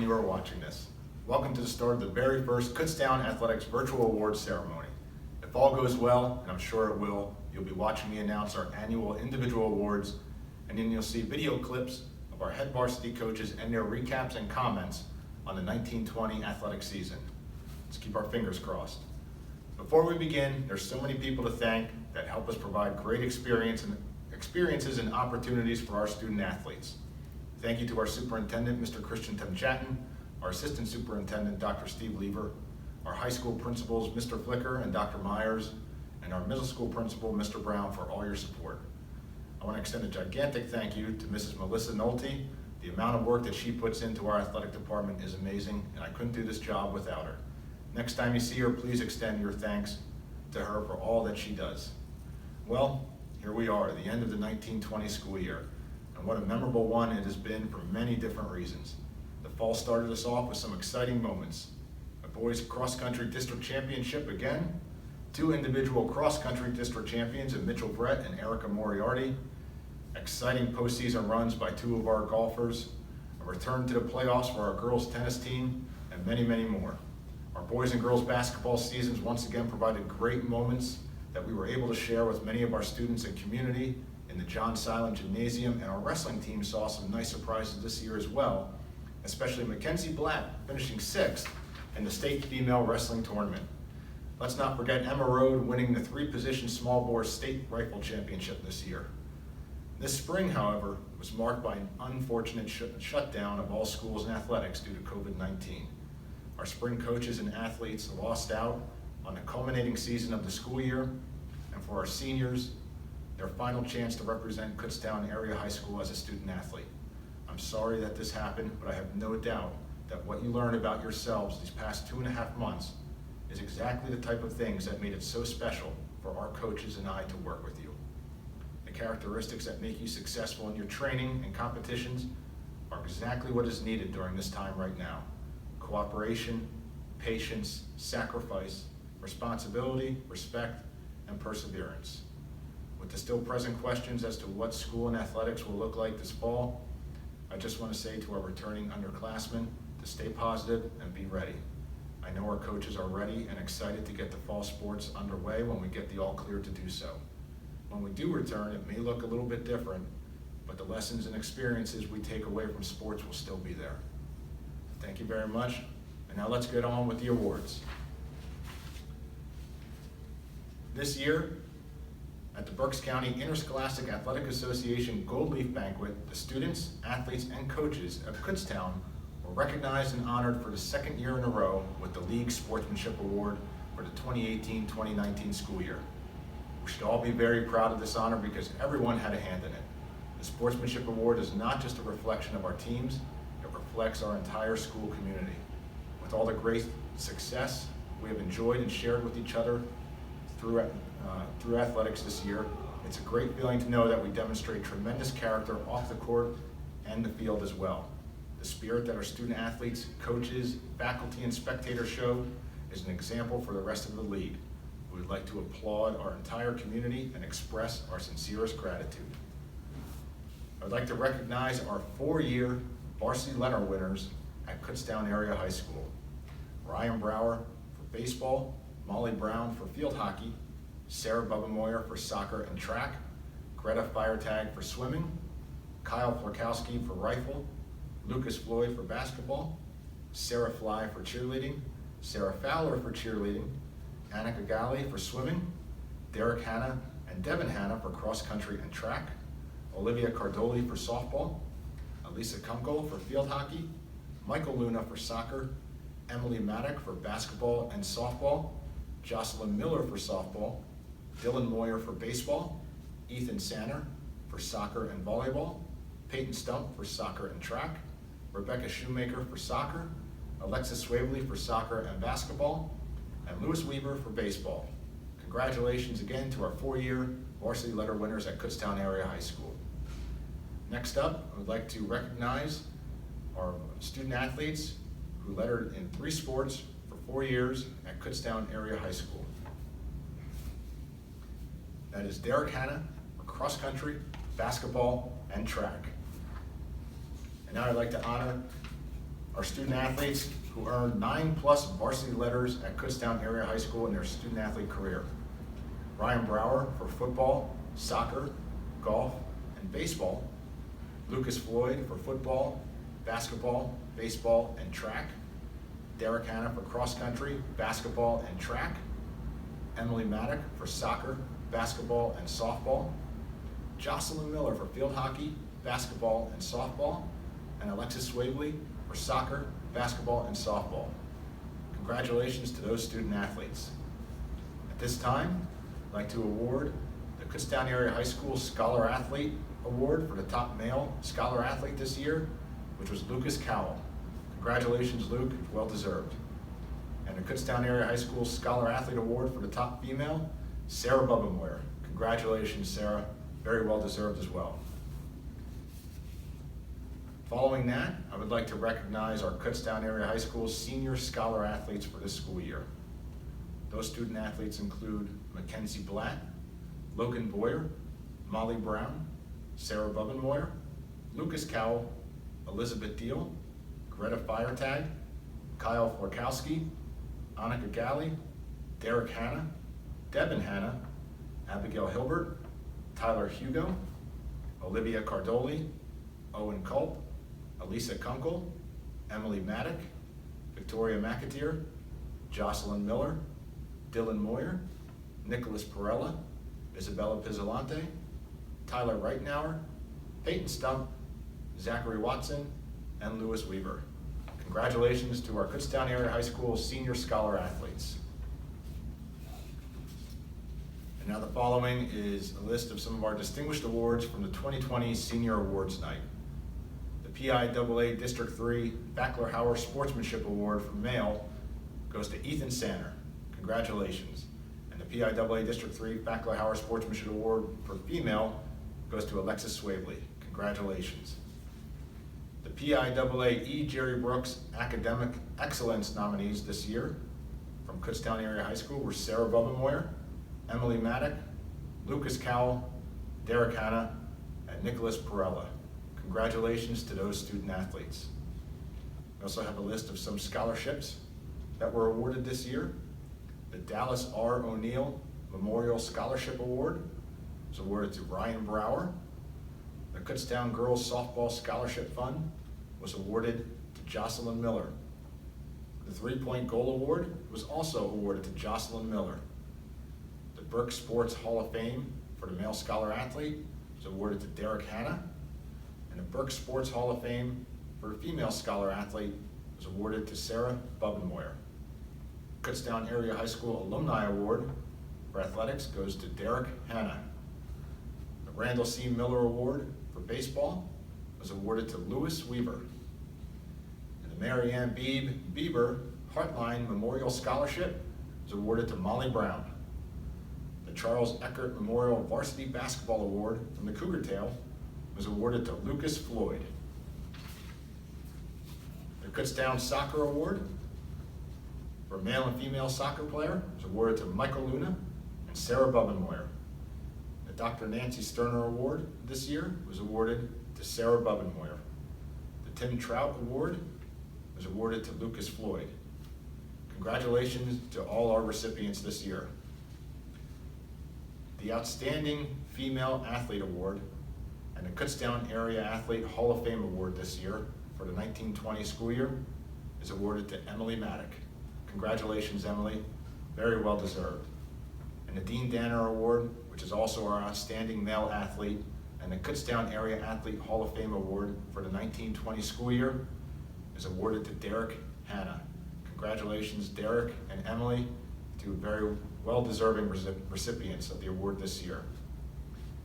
you are watching this. Welcome to the start of the very first Kutztown Athletics Virtual Awards Ceremony. If all goes well, and I'm sure it will, you'll be watching me announce our annual individual awards, and then you'll see video clips of our head varsity coaches and their recaps and comments on the 1920 athletic season. Let's keep our fingers crossed. Before we begin, there's so many people to thank that help us provide great experiences and opportunities for our student athletes. Thank you to our superintendent, Mr. Christian Temchatin, our assistant superintendent, Dr. Steve Lever, our high school principals, Mr. Flicker and Dr. Myers, and our middle school principal, Mr. Brown, for all your support. I want to extend a gigantic thank you to Mrs. Melissa Nolte. The amount of work that she puts into our athletic department is amazing, and I couldn't do this job without her. Next time you see her, please extend your thanks to her for all that she does. Well, here we are, the end of the 1920 school year, and what a memorable one it has been for many different reasons. The fall started us off with some exciting moments. A boys cross-country district championship again, 2 individual cross-country district champions in Mitchell Brett and Erica Moriarty, exciting postseason runs by 2 of our golfers, a return to the playoffs for our girls tennis team, and many, many more. Our boys and girls basketball seasons once again provided great moments that we were able to share with many of our students and community in the John Silent Gymnasium, and our wrestling team saw some nice surprises this year as well, especially Mackenzie Black finishing 6th in the state female wrestling tournament. Let's not forget Emma Road winning the 3-position small bore state rifle championship this year. This spring, however, was marked by an unfortunate shutdown of all schools and athletics due to COVID-19. Our spring coaches and athletes lost out on the culminating season of the school year, and for our seniors, their final chance to represent Kutztown Area High School as a student athlete. I'm sorry that this happened, but I have no doubt that what you learned about yourselves these past 2.5 months is exactly the type of things that made it so special for our coaches and I to work with you. The characteristics that make you successful in your training and competitions are exactly what is needed during this time right now. Cooperation, patience, sacrifice, responsibility, respect, and perseverance. With the still present questions as to what school and athletics will look like this fall, I just want to say to our returning underclassmen to stay positive and be ready. I know our coaches are ready and excited to get the fall sports underway when we get the all clear to do so. When we do return, it may look a little bit different, but the lessons and experiences we take away from sports will still be there. Thank you very much, and now let's get on with the awards. This year, at the Berks County Interscholastic Athletic Association Gold Leaf Banquet, the students, athletes, and coaches of Kutztown were recognized and honored for the 2nd year in a row with the League Sportsmanship Award for the 2018-2019 school year. We should all be very proud of this honor because everyone had a hand in it. The Sportsmanship Award is not just a reflection of our teams, it reflects our entire school community. With all the great success we have enjoyed and shared with each other through athletics this year, it's a great feeling to know that we demonstrate tremendous character off the court and the field as well. The spirit that our student athletes, coaches, faculty, and spectators showed is an example for the rest of the league. We would like to applaud our entire community and express our sincerest gratitude. I would like to recognize our 4-year varsity letter winners at Kutztown Area High School. Ryan Brower for baseball, Molly Brown for field hockey, Sarah Bubba-Moyer for soccer and track, Greta Feiertag for swimming, Kyle Florkowski for rifle, Lucas Floyd for basketball, Sarah Fly for cheerleading, Sarah Fowler for cheerleading, Annika Gali for swimming, Derek Hanna and Devin Hanna for cross country and track, Olivia Cardoli for softball, Elisa Kunkel for field hockey, Michael Luna for soccer, Emily Maddock for basketball and softball, Jocelyn Miller for softball, Dylan Moyer for baseball, Ethan Sanner for soccer and volleyball, Peyton Stump for soccer and track, Rebecca Shoemaker for soccer, Alexis Swavely for soccer and basketball, and Lewis Weaver for baseball. Congratulations again to our 4-year varsity letter winners at Kutztown Area High School. Next up, I would like to recognize our student athletes who lettered in 3 sports for 4 years at Kutztown Area High School. That is Derek Hanna for cross country, basketball, and track. And now I'd like to honor our student athletes who earned 9+ varsity letters at Kutztown Area High School in their student athlete career. Ryan Brower for football, soccer, golf, and baseball. Lucas Floyd for football, basketball, baseball, and track. Derek Hanna for cross country, basketball, and track. Emily Maddock for soccer, basketball, and softball. Jocelyn Miller for field hockey, basketball, and softball. And Alexis Swavely for soccer, basketball, and softball. Congratulations to those student athletes. At this time, I'd like to award the Kutztown Area High School Scholar Athlete Award for the top male scholar athlete this year, which was Lucas Cowell. Congratulations, Luke, well deserved. And the Kutztown Area High School Scholar Athlete Award for the top female, Sarah Bubbenmoyer. Congratulations, Sarah, very well deserved as well. Following that, I would like to recognize our Kutztown Area High School senior scholar athletes for this school year. Those student athletes include Mackenzie Blatt, Logan Boyer, Molly Brown, Sarah Bubbenmoyer, Lucas Cowell, Elizabeth Deal, Greta Feiertag, Kyle Florkowski, Annika Galley, Derek Hanna, Devin Hanna, Abigail Hilbert, Tyler Hugo, Olivia Cardoli, Owen Culp, Elisa Kunkel, Emily Maddock, Victoria McAteer, Jocelyn Miller, Dylan Moyer, Nicholas Perella, Isabella Pizzolante, Tyler Reitnauer, Peyton Stump, Zachary Watson, and Lewis Weaver. Congratulations to our Kutztown Area High School senior scholar athletes. And now the following is a list of some of our distinguished awards from the 2020 Senior Awards Night. The PIAA District 3 Backler-Hauer Sportsmanship Award for male goes to Ethan Sanner. Congratulations. And the PIAA District 3 Backler-Hauer Sportsmanship Award for female goes to Alexis Swavely. Congratulations. The PIAA E. Jerry Brooks Academic Excellence nominees this year from Kutztown Area High School were Sarah Bubbenmoyer, Emily Maddock, Lucas Cowell, Derek Hanna, and Nicholas Perella. Congratulations to those student athletes. We also have a list of some scholarships that were awarded this year. The Dallas R. O'Neill Memorial Scholarship Award was awarded to Ryan Brower. The Kutztown Girls Softball Scholarship Fund was awarded to Jocelyn Miller. The 3-Point Goal Award was also awarded to Jocelyn Miller. The Burke Sports Hall of Fame for the male scholar athlete was awarded to Derek Hanna. And the Burke Sports Hall of Fame for the female scholar athlete was awarded to Sarah Bubbenmoyer. Kutztown Area High School Alumni Award for athletics goes to Derek Hanna. The Randall C. Miller Award for baseball was awarded to Lewis Weaver. And the Mary Ann Bieber Heartline Memorial Scholarship was awarded to Molly Brown. The Charles Eckert Memorial Varsity Basketball Award from the Cougar Tail was awarded to Lucas Floyd. The Kutztown Soccer Award for male and female soccer player was awarded to Michael Luna and Sarah Bubbenmoyer. The Dr. Nancy Sterner Award this year was awarded to Sarah Bubbenmoyer. The Tim Trout Award was awarded to Lucas Floyd. Congratulations to all our recipients this year. The Outstanding Female Athlete Award and the Kutztown Area Athlete Hall of Fame Award this year for the 1920 school year is awarded to Emily Maddock. Congratulations, Emily, very well deserved. And the Dean Danner Award, which is also our Outstanding Male Athlete, and the Kutztown Area Athlete Hall of Fame Award for the 1920 school year is awarded to Derek Hanna. Congratulations, Derek and Emily, two very well-deserving recipients of the award this year.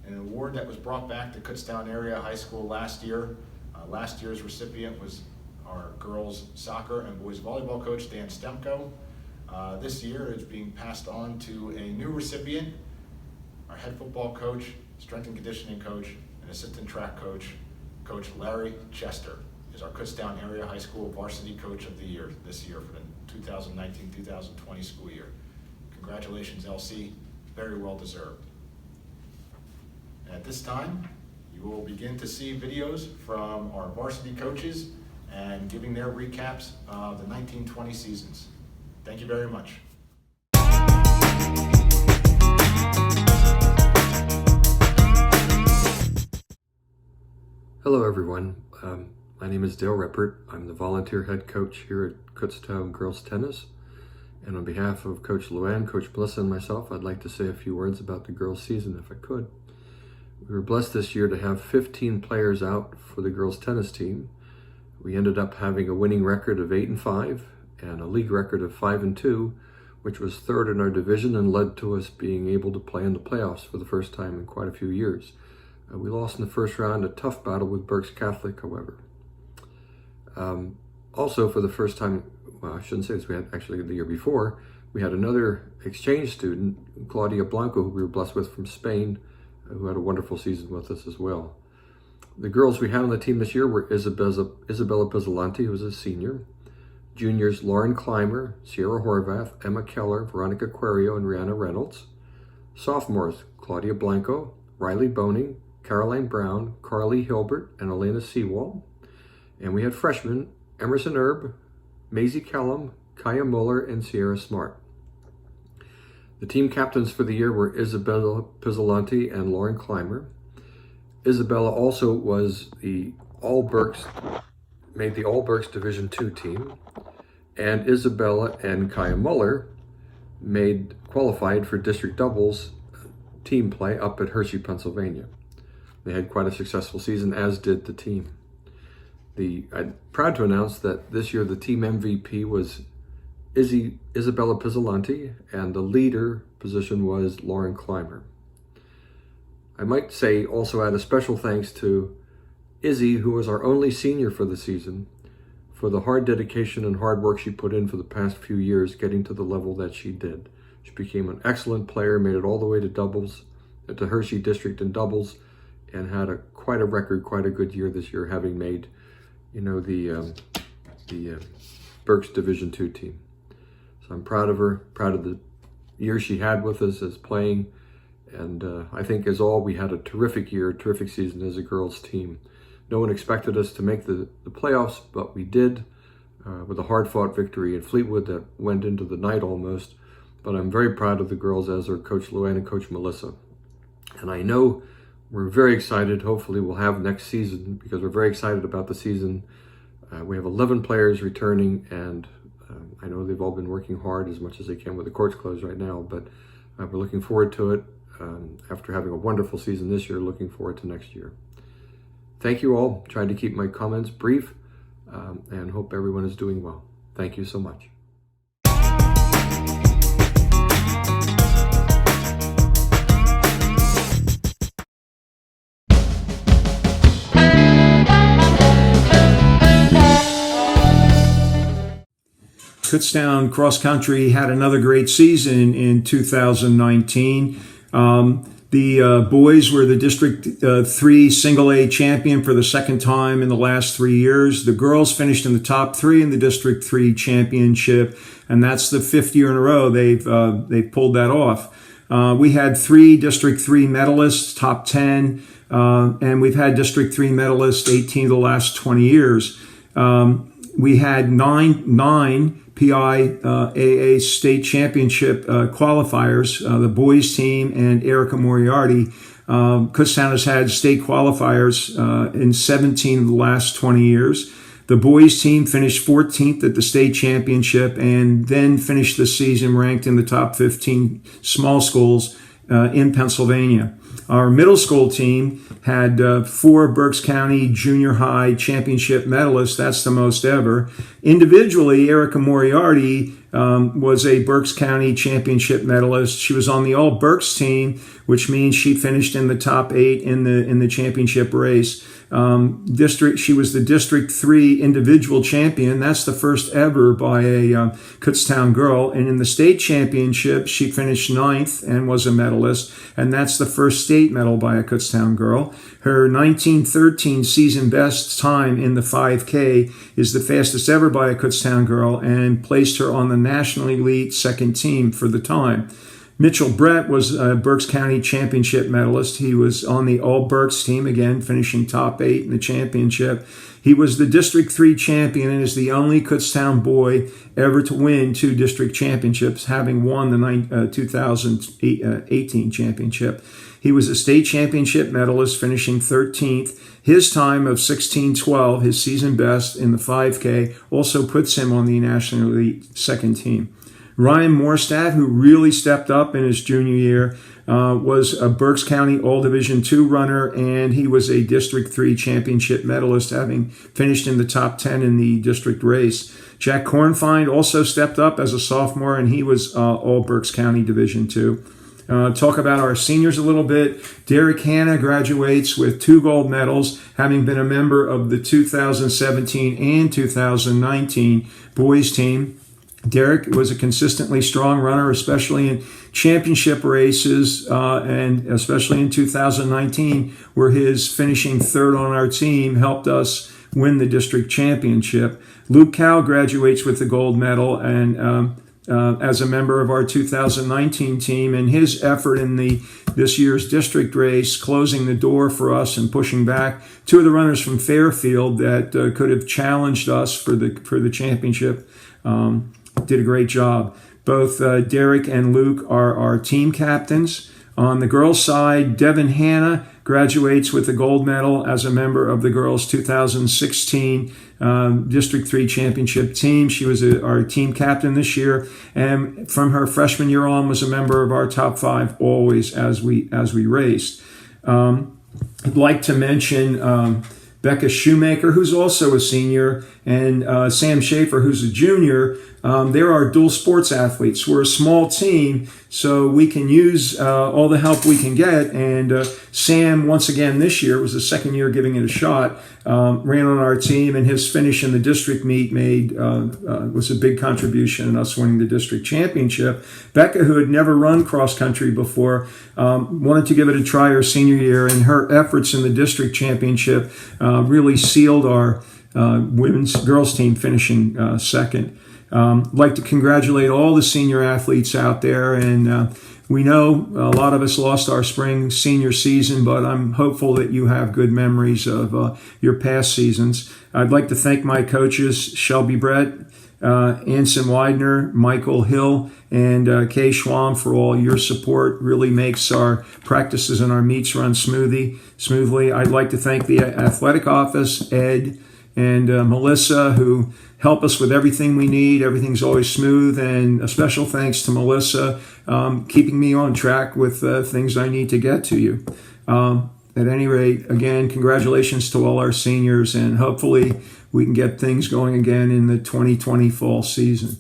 And an award that was brought back to Kutztown Area High School last year. Last year's recipient was our girls soccer and boys volleyball coach, Dan Stemko. This year it's being passed on to a new recipient, our head football coach, strength and conditioning coach, and assistant track coach, Coach Larry Chester, is our Kutztown Area High School Varsity Coach of the Year this year for the 2019-2020 school year. Congratulations, LC, very well deserved. And at this time, you will begin to see videos from our varsity coaches and giving their recaps of the 1920 seasons. Thank you very much. Hello everyone, my name is Dale Rippert. I'm the volunteer head coach here at Kutztown Girls Tennis. And on behalf of Coach Luann, Coach Melissa, and myself, I'd like to say a few words about the girls season if I could. We were blessed this year to have 15 players out for the girls tennis team. We ended up having a winning record of 8-5 and a league record of 5-2, which was third in our division and led to us being able to play in the playoffs for the first time in quite a few years. We lost in the first round, a tough battle with Berks Catholic, however. Also, for the first time, well, I shouldn't say this, we had actually the year before, we had another exchange student, Claudia Blanco, who we were blessed with from Spain, who had a wonderful season with us as well. The girls we had on the team this year were Isabella Pizzolanti, who was a senior, juniors Lauren Clymer, Sierra Horvath, Emma Keller, Veronica Querio, and Rihanna Reynolds, sophomores Claudia Blanco, Riley Boning, Caroline Brown, Carly Hilbert, and Elena Seawall. And we had freshmen Emerson Erb, Maisie Kellum, Kaya Muller, and Sierra Smart. The team captains for the year were Isabella Pizzolanti and Lauren Clymer. Isabella also was made the All Berks Division II team, and Isabella and Kaya Muller qualified for district doubles team play up at Hershey, Pennsylvania. They had quite a successful season, as did the team. I'm proud to announce that this year the team MVP was Isabella Pizzolanti, and the leader position was Lauren Clymer. I might say also add a special thanks to Izzy, who was our only senior for the season, for the hard dedication and hard work she put in for the past few years getting to the level that she did. She became an excellent player, made it all the way to doubles, to Hershey District in doubles, and had quite a record, quite a good year this year, having made, the Berks Division II team. So I'm proud of her, proud of the year she had with us as playing, and I think we had a terrific year, terrific season as a girls team. No one expected us to make the playoffs, but we did, with a hard-fought victory in Fleetwood that went into the night almost. But I'm very proud of the girls, as are Coach Luann and Coach Melissa. And I know we're very excited. Hopefully we'll have next season, because we're very excited about the season. We have 11 players returning, and I know they've all been working hard as much as they can with the courts closed right now, but we're looking forward to it. After having a wonderful season this year, looking forward to next year. Thank you all. Trying to keep my comments brief, and hope everyone is doing well. Thank you so much. Kutztown Cross Country had another great season in 2019. The boys were the District 3 Single A champion for the second time in the last 3 years. The girls finished in the top 3 in the District 3 championship, and that's the 5th year in a row they've pulled that off. We had 3 District 3 medalists, top 10, and we've had District 3 medalists 18 of the last 20 years. We had nine PIAA state championship qualifiers, the boys team and Erica Moriarty. Kutztown has had state qualifiers in 17 of the last 20 years. The boys team finished 14th at the state championship and then finished the season ranked in the top 15 small schools in Pennsylvania. Our middle school team had 4 Berks County Junior High Championship medalists. That's the most ever. Individually, Erica Moriarty was a Berks County Championship medalist. She was on the All Berks team, which means she finished in the top 8 in the championship race. She was the District 3 individual champion. That's the first ever by a Kutztown girl. And in the state championship, she finished 9th and was a medalist. And that's the first state medal by a Kutztown girl. Her 1913 season best time in the 5K is the fastest ever by a Kutztown girl and placed her on the national elite second team for the time. Mitchell Brett was a Berks County championship medalist. He was on the All Berks team, again, finishing top 8 in the championship. He was the District 3 champion and is the only Kutztown boy ever to win 2 district championships, having won the 2018 championship. He was a state championship medalist, finishing 13th. His time of 16:12, his season best in the 5K, also puts him on the National Elite second team. Ryan Morstad, who really stepped up in his junior year, was a Berks County All Division II runner, and he was a District 3 championship medalist, having finished in the top 10 in the district race. Jack Kornfind also stepped up as a sophomore, and he was All Berks County Division II. Talk about our seniors a little bit. Derek Hanna graduates with 2 gold medals, having been a member of the 2017 and 2019 boys team. Derek was a consistently strong runner, especially in championship races, and especially in 2019, where his finishing 3rd on our team helped us win the district championship. Luke Cow graduates with the gold medal and as a member of our 2019 team, and his effort in this year's district race, closing the door for us and pushing back 2 of the runners from Fairfield that could have challenged us for the championship. Did a great job. Both Derek and Luke are our team captains. On the girls' side, Devin Hanna graduates with a gold medal as a member of the girls' 2016 District 3 championship team. She was our team captain this year, and from her freshman year on was a member of our top 5 always as we raced. I'd like to mention Becca Shoemaker, who's also a senior, and Sam Schaefer, who's a junior. They're our dual sports athletes. We're a small team, so we can use all the help we can get. And Sam, once again this year, was the second year giving it a shot, ran on our team, and his finish in the district meet was a big contribution in us winning the district championship. Becca, who had never run cross country before, wanted to give it a try her senior year, and her efforts in the district championship really sealed our girls team finishing second. I'd like to congratulate all the senior athletes out there, and we know a lot of us lost our spring senior season, but I'm hopeful that you have good memories of your past seasons. I'd like to thank my coaches, Shelby Brett, Anson Widener, Michael Hill, and Kay Schwam for all your support. Really makes our practices and our meets run smoothly. I'd like to thank the athletic office, Ed, and Melissa, who help us with everything we need. Everything's always smooth, and a special thanks to Melissa, keeping me on track with things I need to get to you. At any rate, again, congratulations to all our seniors, and hopefully we can get things going again in the 2020 fall season.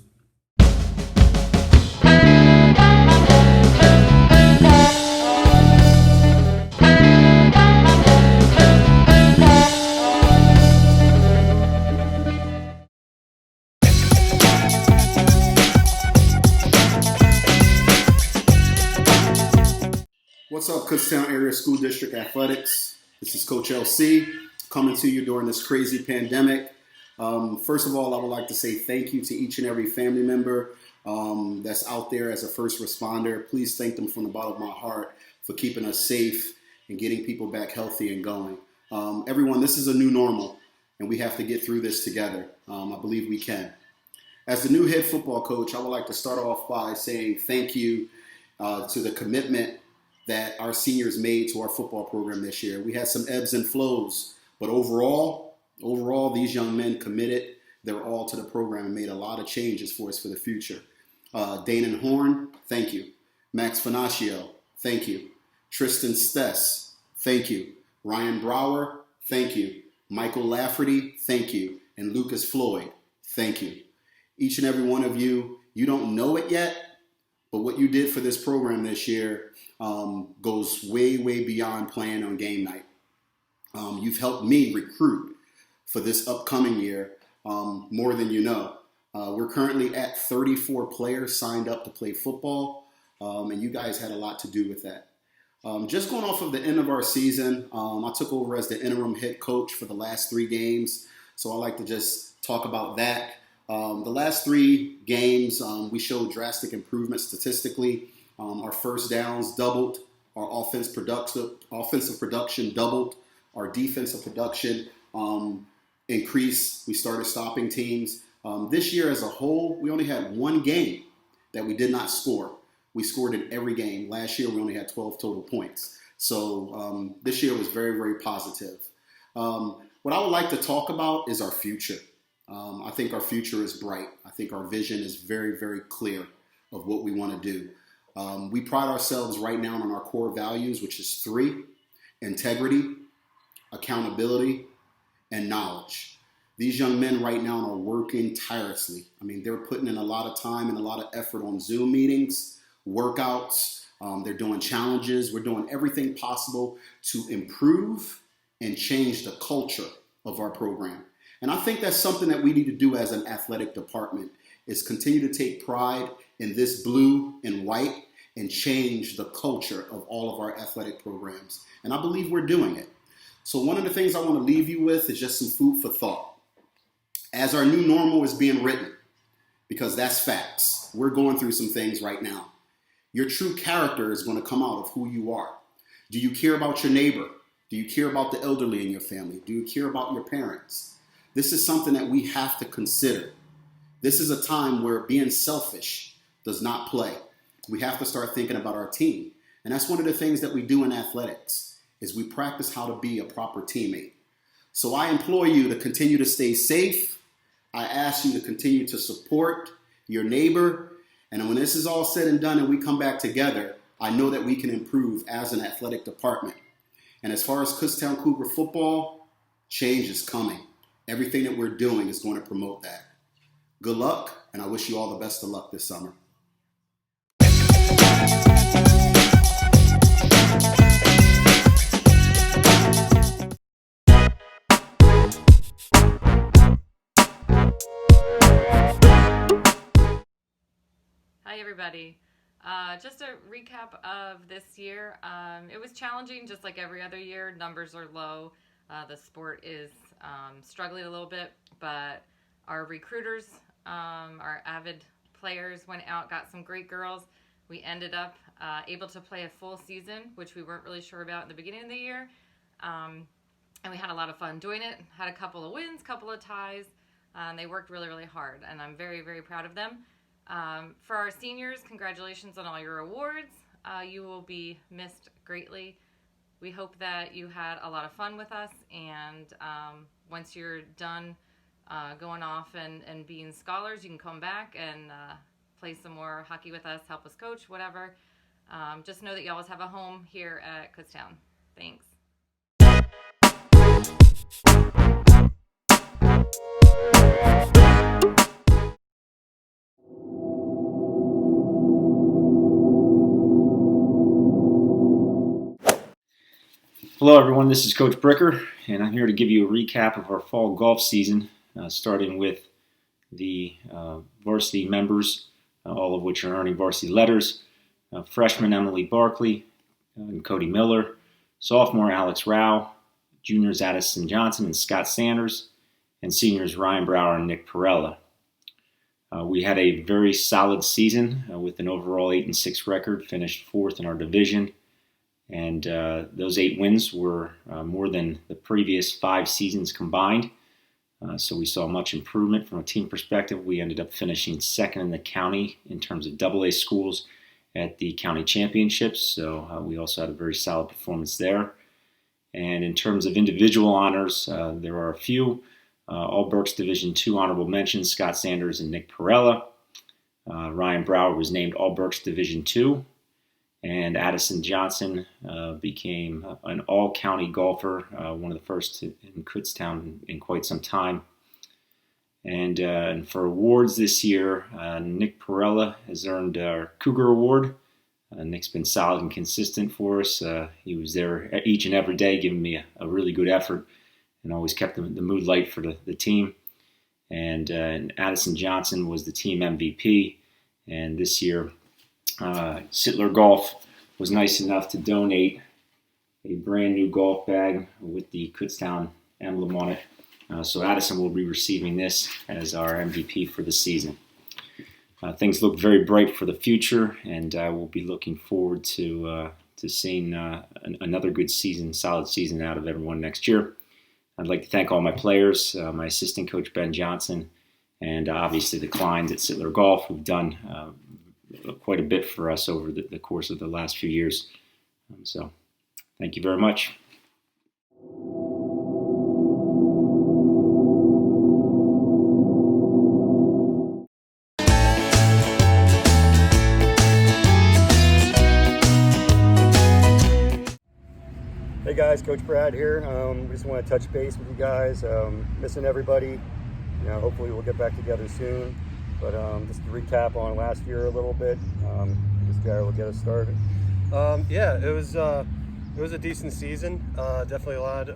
What's up, Kutztown Area School District Athletics? This is Coach LC coming to you during this crazy pandemic. First of all, I would like to say thank you to each and every family member that's out there as a first responder. Please thank them from the bottom of my heart for keeping us safe and getting people back healthy and going. Everyone, this is a new normal, and we have to get through this together. I believe we can. As the new head football coach, I would like to start off by saying thank you to the commitment that our seniors made to our football program this year. We had some ebbs and flows, but overall, these young men committed their all to the program and made a lot of changes for us for the future. Danon Horn, thank you. Max Finaccio, thank you. Tristan Stess, thank you. Ryan Brower, thank you. Michael Lafferty, thank you. And Lucas Floyd, thank you. Each and every one of you, you don't know it yet, but what you did for this program this year goes way, way beyond playing on game night. You've helped me recruit for this upcoming year more than you know. We're currently at 34 players signed up to play football, and you guys had a lot to do with that. Just going off of the end of our season, I took over as the interim head coach for the last 3 games, so I like to just talk about that. The last 3 games, we showed drastic improvement statistically. Our first downs doubled. Our offensive production doubled. Our defensive production increased. We started stopping teams. This year as a whole, we only had one game that we did not score. We scored in every game. Last year, we only had 12 total points. So this year was very, very positive. What I would like to talk about is our future. I think our future is bright. I think our vision is very, very clear of what we want to do. We pride ourselves right now on our core values, which is 3: integrity, accountability, and knowledge. These young men right now are working tirelessly. I mean, they're putting in a lot of time and a lot of effort on Zoom meetings, workouts. They're doing challenges. We're doing everything possible to improve and change the culture of our program. And I think that's something that we need to do as an athletic department, is continue to take pride in this blue and white and change the culture of all of our athletic programs. And I believe we're doing it. So one of the things I want to leave you with is just some food for thought. As our new normal is being written, because that's facts, we're going through some things right now. Your true character is going to come out of who you are. Do you care about your neighbor? Do you care about the elderly in your family? Do you care about your parents? This is something that we have to consider. This is a time where being selfish does not play. We have to start thinking about our team. And that's one of the things that we do in athletics, is we practice how to be a proper teammate. So I implore you to continue to stay safe. I ask you to continue to support your neighbor. And when this is all said and done and we come back together, I know that we can improve as an athletic department. And as far as Kutztown Cougar football, change is coming. Everything that we're doing is going to promote that. Good luck, and I wish you all the best of luck this summer. Hi, everybody. Just a recap of this year. It was challenging, just like every other year. Numbers are low. The sport is struggling a little bit, but our recruiters, our avid players went out, got some great girls. We ended up able to play a full season, which we weren't really sure about in the beginning of the year. And we had a lot of fun doing it. Had a couple of wins, couple of ties. They worked really, really hard, and I'm very, very proud of them. For our seniors, congratulations on all your awards. You will be missed greatly. We hope that you had a lot of fun with us, and once you're done going off and being scholars, you can come back and play some more hockey with us, help us coach, whatever. Just know that you always have a home here at Kutztown. Thanks. Hello everyone, this is Coach Bricker, and I'm here to give you a recap of our fall golf season, starting with the varsity members, all of which are earning varsity letters. Freshman Emily Barkley and Cody Miller, sophomore Alex Rao, juniors Addison Johnson and Scott Sanders, and seniors Ryan Brower and Nick Perella. We had a very solid season with an overall 8-6 record, finished fourth in our division. And those 8 wins were more than the previous 5 seasons combined. So we saw much improvement from a team perspective. We ended up finishing second in the county in terms of AA schools at the county championships. So we also had a very solid performance there. And in terms of individual honors, there are a few. All Berks Division II honorable mentions, Scott Sanders and Nick Perella. Ryan Brower was named All Berks Division II. And Addison Johnson became an all-county golfer, one of the first in Kutztown in quite some time. And for awards this year, Nick Perella has earned our Cougar Award. Nick's been solid and consistent for us. He was there each and every day, giving me a really good effort, and always kept the mood light for the team. And Addison Johnson was the team MVP. And this year, Sittler Golf was nice enough to donate a brand new golf bag with the Kutztown emblem on it. So Addison will be receiving this as our MVP for the season. things look very bright for the future, and we'll be looking forward to seeing another good season, solid season out of everyone next year. I'd like to thank all my players, my assistant coach Ben Johnson, and obviously the Kleins at Sittler Golf, who've done quite a bit for us over the course of the last few years. So thank you very much. Hey guys, Coach Brad here. We just want to touch base with you guys. Missing everybody. Hopefully we'll get back together soon. But just to recap on last year a little bit, just Jared will get us started. It was a decent season. Definitely a lot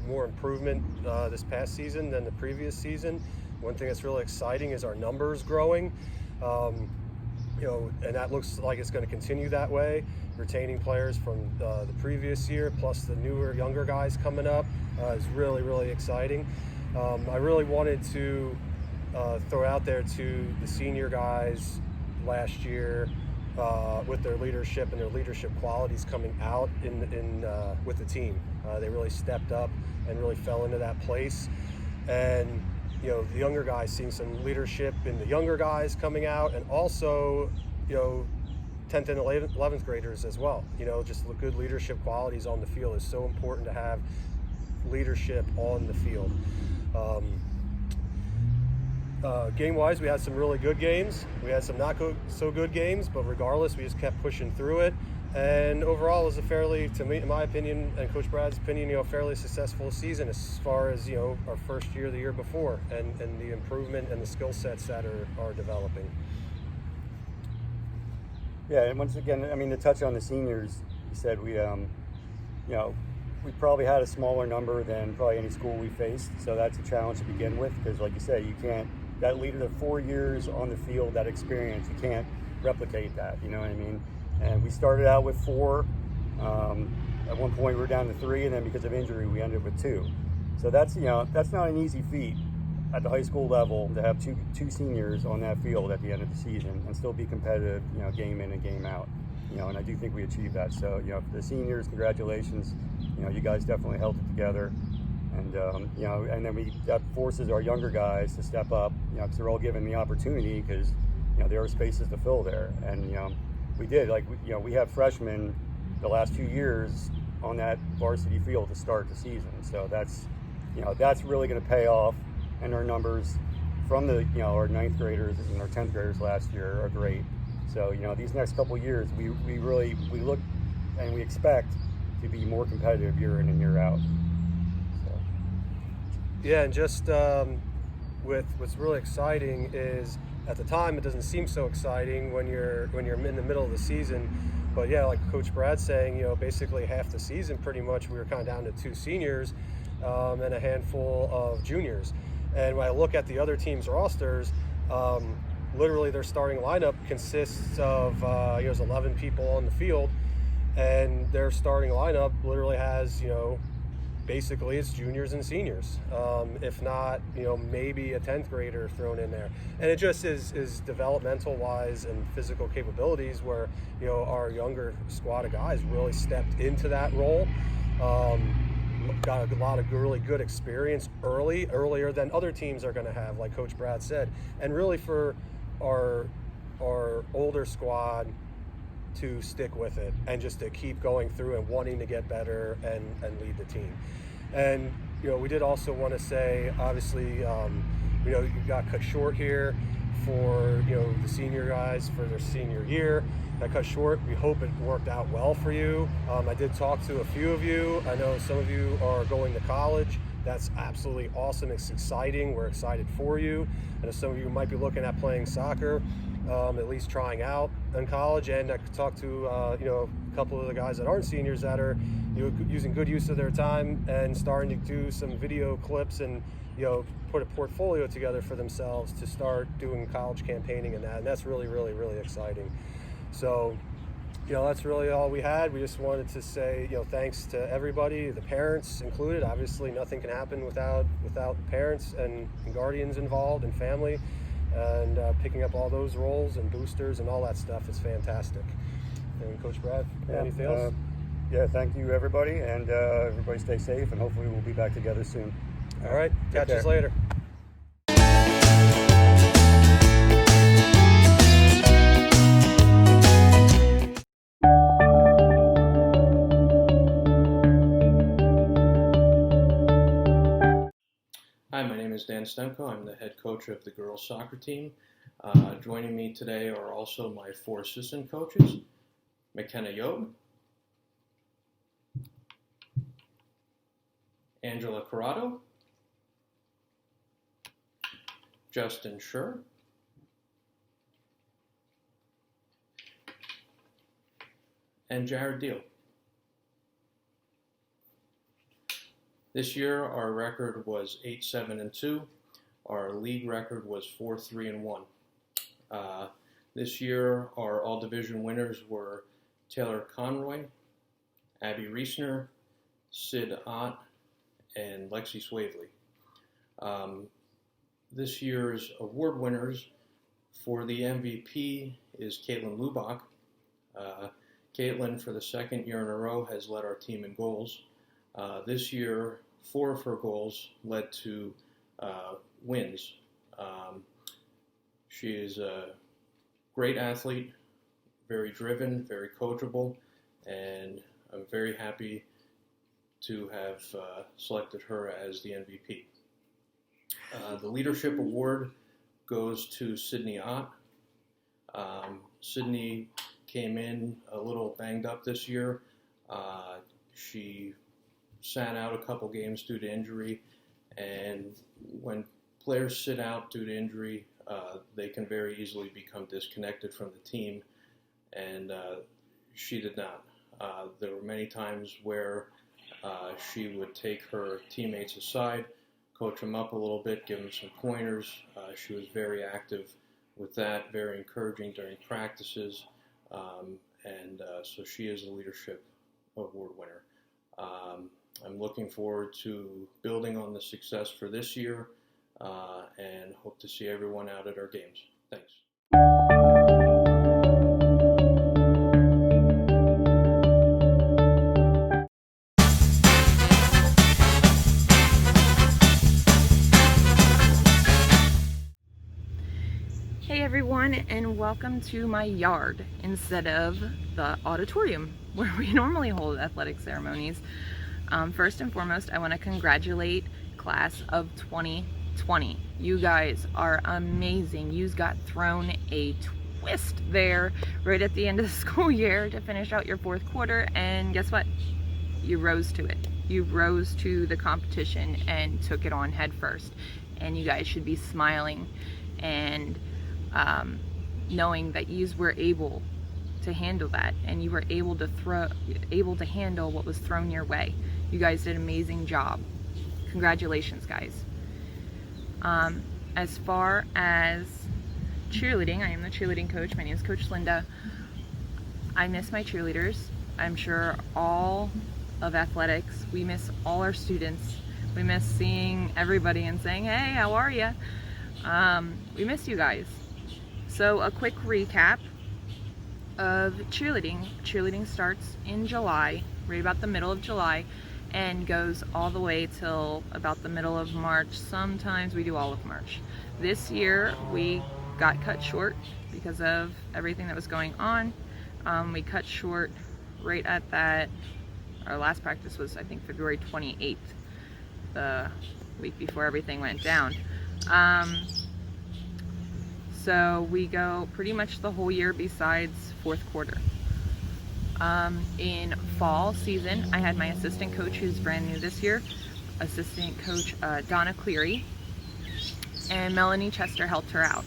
more improvement this past season than the previous season. One thing that's really exciting is our numbers growing. And that looks like it's going to continue that way. Retaining players from the previous year, plus the newer, younger guys coming up, is really, really exciting. I really wanted to throw out there to the senior guys last year with their leadership and their leadership qualities coming out with the team. They really stepped up and really fell into that place. And the younger guys, seeing some leadership in the younger guys coming out, and also 10th and 11th graders as well. Just good leadership qualities on the field is so important to have leadership on the field. Game-wise, we had some really good games. We had some not so good games, but regardless, we just kept pushing through it. And overall, it was a fairly, to me, in my opinion, and Coach Brad's opinion, fairly successful season as far as, our first year, the year before, and the improvement and the skill sets that are developing. Yeah, and once again, to touch on the seniors, you said we probably had a smaller number than probably any school we faced, so that's a challenge to begin with, because like you said, you can't, that leader, the 4 years on the field, that experience, you can't replicate that, you know what I mean? And we started out with 4. At one point we were down to 3, and then because of injury we ended with 2. So that's not an easy feat at the high school level to have two seniors on that field at the end of the season and still be competitive, game in and game out. And I do think we achieved that. So, for the seniors, congratulations. You guys definitely held it together. And, and then that forces our younger guys to step up, because they're all given the opportunity, because, there are spaces to fill there. And, we did, we have freshmen the last 2 years on that varsity field to start the season. So that's really going to pay off. And our numbers from the, our 9th graders and our 10th graders last year are great. So, these next couple of years, we look and we expect to be more competitive year in and year out. So. Yeah, and just with what's really exciting is, at the time, it doesn't seem so exciting when you're in the middle of the season. But yeah, like Coach Brad's saying, basically half the season, pretty much, we were kind of down to 2 seniors and a handful of juniors. And when I look at the other teams' rosters, literally their starting lineup consists of there's 11 people on the field, and their starting lineup literally has basically it's juniors and seniors, if not maybe a 10th grader thrown in there. And it just is developmental wise and physical capabilities where our younger squad of guys really stepped into that role. Got a lot of really good experience earlier than other teams are going to have, like Coach Brad said. And really for our older squad to stick with it and just to keep going through and wanting to get better and lead the team. And we did also want to say, obviously, you got cut short here for the senior guys for their senior year. That cut short. We hope it worked out well for you. I did talk to a few of you. I know some of you are going to college. That's absolutely awesome. It's exciting. We're excited for you. And some of you might be looking at playing soccer, at least trying out in college. And I talked to a couple of the guys that aren't seniors that are using good use of their time and starting to do some video clips and put a portfolio together for themselves to start doing college campaigning and that. And that's really, really, really exciting. So, that's really all we had. We just wanted to say, thanks to everybody, the parents included. Obviously, nothing can happen without parents and guardians involved and family. and picking up all those roles and boosters and all that stuff is fantastic. And Coach Brad, anything else? Yeah, thank you everybody, and everybody stay safe, and hopefully we'll be back together soon. All right, Take catch us care. later. Hi, my name is Dan Stemko. I'm the head coach of the girls soccer team. Joining me today are also my 4 assistant coaches, McKenna Yob, Angela Corrado, Justin Schur, and Jared Deal. This year, our record was 8-7-2. Our league record was 4-3-1. This year, our all-division winners were Taylor Conroy, Abby Reesner, Sid Ott, and Lexi Swavely. This year's award winners for the MVP is Caitlin Lubach. Caitlin, for the second year in a row, has led our team in goals. This year, 4 of her goals led to wins. She is a great athlete, very driven, very coachable, and I'm very happy to have selected her as the MVP. The Leadership Award goes to Sydney Ott. Sydney came in a little banged up this year. She sat out a couple games due to injury, and when players sit out due to injury, they can very easily become disconnected from the team, and she did not. There were many times where she would take her teammates aside, coach them up a little bit, give them some pointers. She was very active with that, very encouraging during practices, and so she is a Leadership Award winner. I'm looking forward to building on the success for this year and hope to see everyone out at our games. Thanks. Hey everyone, and welcome to my yard instead of the auditorium where we normally hold athletic ceremonies. First and foremost, I want to congratulate class of 2020. You guys are amazing. You got thrown a twist there right at the end of the school year to finish out your 4th quarter, and guess what? You rose to it. You rose to the competition and took it on head first. And you guys should be smiling and knowing that you were able to handle that, and you were able to handle what was thrown your way. You guys did an amazing job. Congratulations, guys. As far as cheerleading, I am the cheerleading coach. My name is Coach Linda. I miss my cheerleaders. I'm sure all of athletics, we miss all our students. We miss seeing everybody and saying, hey, how are you? We miss you guys. So a quick recap of cheerleading. Cheerleading starts in July, right about the middle of July, and goes all the way till about the middle of March. Sometimes we do all of March. This year we got cut short because of everything that was going on. We cut short right at that. Our last practice was, I think, February 28th, the week before everything went down. So we go pretty much the whole year besides 4th quarter. In fall season, I had my assistant coach, who's brand new this year, assistant coach Donna Cleary, and Melanie Chester helped her out.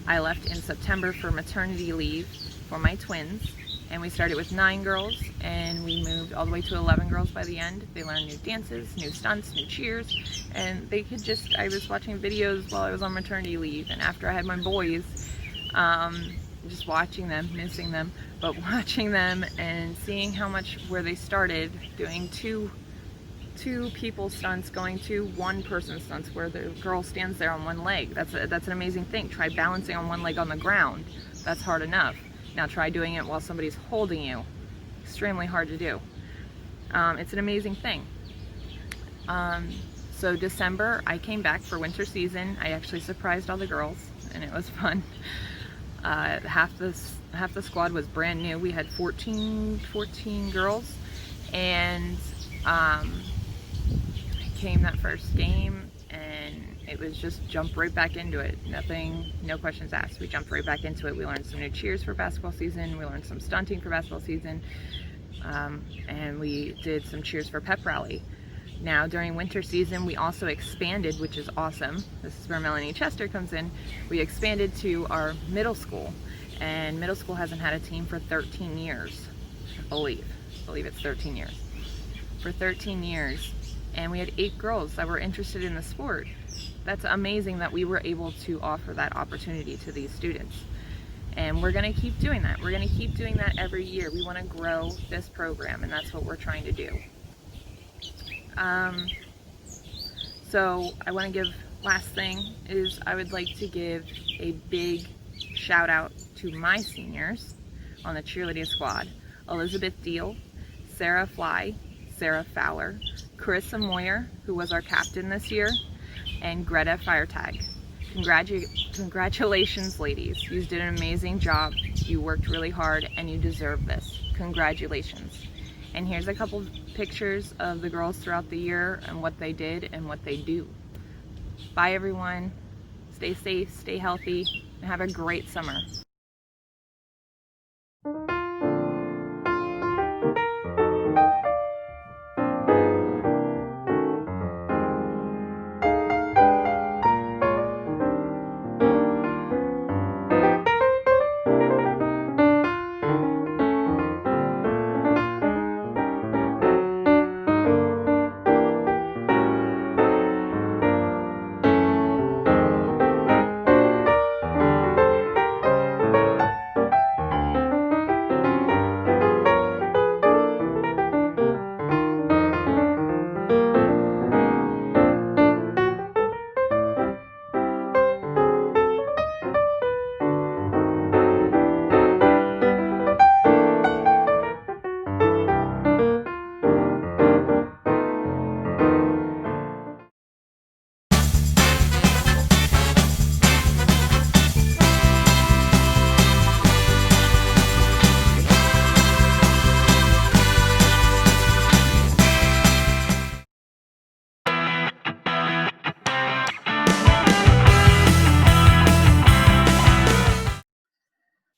I left in September for maternity leave for my twins, and we started with 9 girls, and we moved all the way to 11 girls by the end. They learned new dances, new stunts, new cheers, and they could just, I was watching videos while I was on maternity leave, and after I had my boys, just watching them, missing them, but watching them and seeing how much where they started doing 2 two people stunts going to one person stunts where the girl stands there on one leg. That's an amazing thing. Try balancing on one leg on the ground. That's hard enough. Now try doing it while somebody's holding you. Extremely hard to do. It's an amazing thing. So December, I came back for winter season. I actually surprised all the girls, and it was fun. Half the squad was brand new. We had 14 girls, and I came that first game, and it was just jump right back into it. Nothing, no questions asked. We jumped right back into it. We learned some new cheers for basketball season. We learned some stunting for basketball season, and we did some cheers for pep rally. Now during winter season, we also expanded, which is awesome. This is where Melanie Chester comes in. We expanded to our middle school, and middle school hasn't had a team for 13 years, I believe it's 13 years. For 13 years, and we had 8 girls that were interested in the sport. That's amazing that we were able to offer that opportunity to these students. And we're gonna keep doing that. We're gonna keep doing that every year. We wanna grow this program, and that's what we're trying to do. So I want to give, last thing is I would like to give a big shout out to my seniors on the cheerleading squad: Elizabeth Deal, Sarah Fly, Sarah Fowler, Carissa Moyer, who was our captain this year, and Greta Firetag. Congratulations, ladies. You did an amazing job. You worked really hard, and you deserve this. Congratulations. And here's a couple pictures of the girls throughout the year and what they did and what they do. Bye everyone. Stay safe, stay healthy, and have a great summer.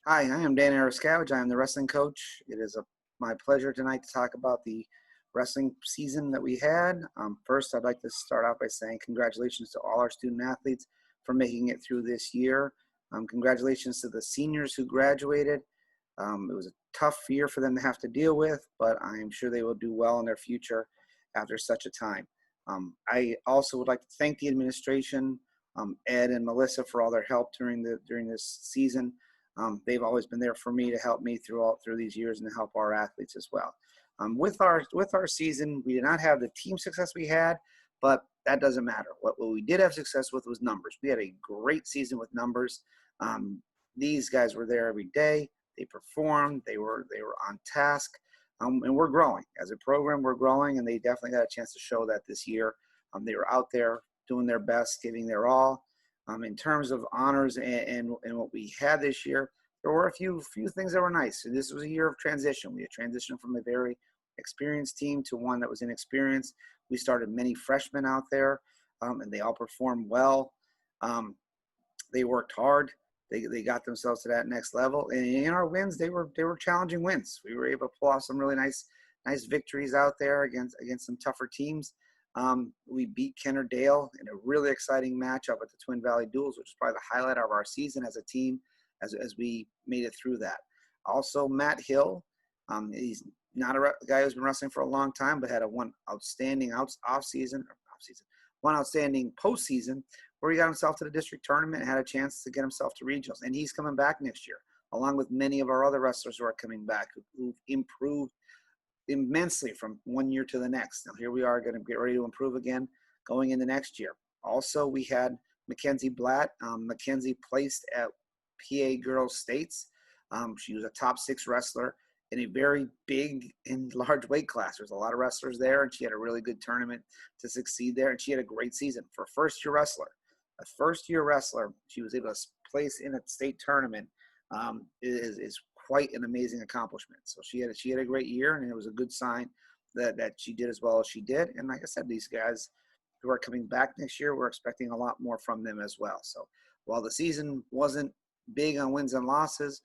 Hi, I am Dan Arascavage. I am the wrestling coach. It is my pleasure tonight to talk about the wrestling season that we had. First, I'd like to start out by saying congratulations to all our student athletes for making it through this year. Congratulations to the seniors who graduated. It was a tough year for them to have to deal with, but I'm sure they will do well in their future after such a time. I also would like to thank the administration, Ed and Melissa, for all their help during this season. They've always been there for me to help me through these years and to help our athletes as well. With our season, we did not have the team success we had, but that doesn't matter. What we did have success with was numbers. We had a great season with numbers. These guys were there every day. They performed. They were on task, and we're growing as a program. We're growing, and they definitely got a chance to show that this year. They were out there doing their best, giving their all. In terms of honors and what we had this year, there were a few things that were nice. So this was a year of transition. We had transitioned from a very experienced team to one that was inexperienced. We started many freshmen out there, and they all performed well. They worked hard. They got themselves to that next level. And in our wins, they were challenging wins. We were able to pull off some really nice victories out there against some tougher teams. We beat Kennerdale in a really exciting matchup at the Twin Valley Duels, which is probably the highlight of our season as a team as we made it through that. Also, Matt Hill, he's not a guy who's been wrestling for a long time, but had one outstanding postseason where he got himself to the district tournament and had a chance to get himself to regionals. And he's coming back next year, along with many of our other wrestlers who are coming back, who've improved immensely from one year to the next. Now here we are going to get ready to improve again going into next year. Also, we had Mackenzie Blatt. Mackenzie placed at PA Girls States. She was a top 6 wrestler in a very big and large weight class. There's a lot of wrestlers there, and she had a really good tournament to succeed there, and she had a great season. For a first-year wrestler, she was able to place in a state tournament is quite an amazing accomplishment. So she had a great year, and it was a good sign that she did as well as she did. And like I said, these guys who are coming back next year, we're expecting a lot more from them as well. So while the season wasn't big on wins and losses,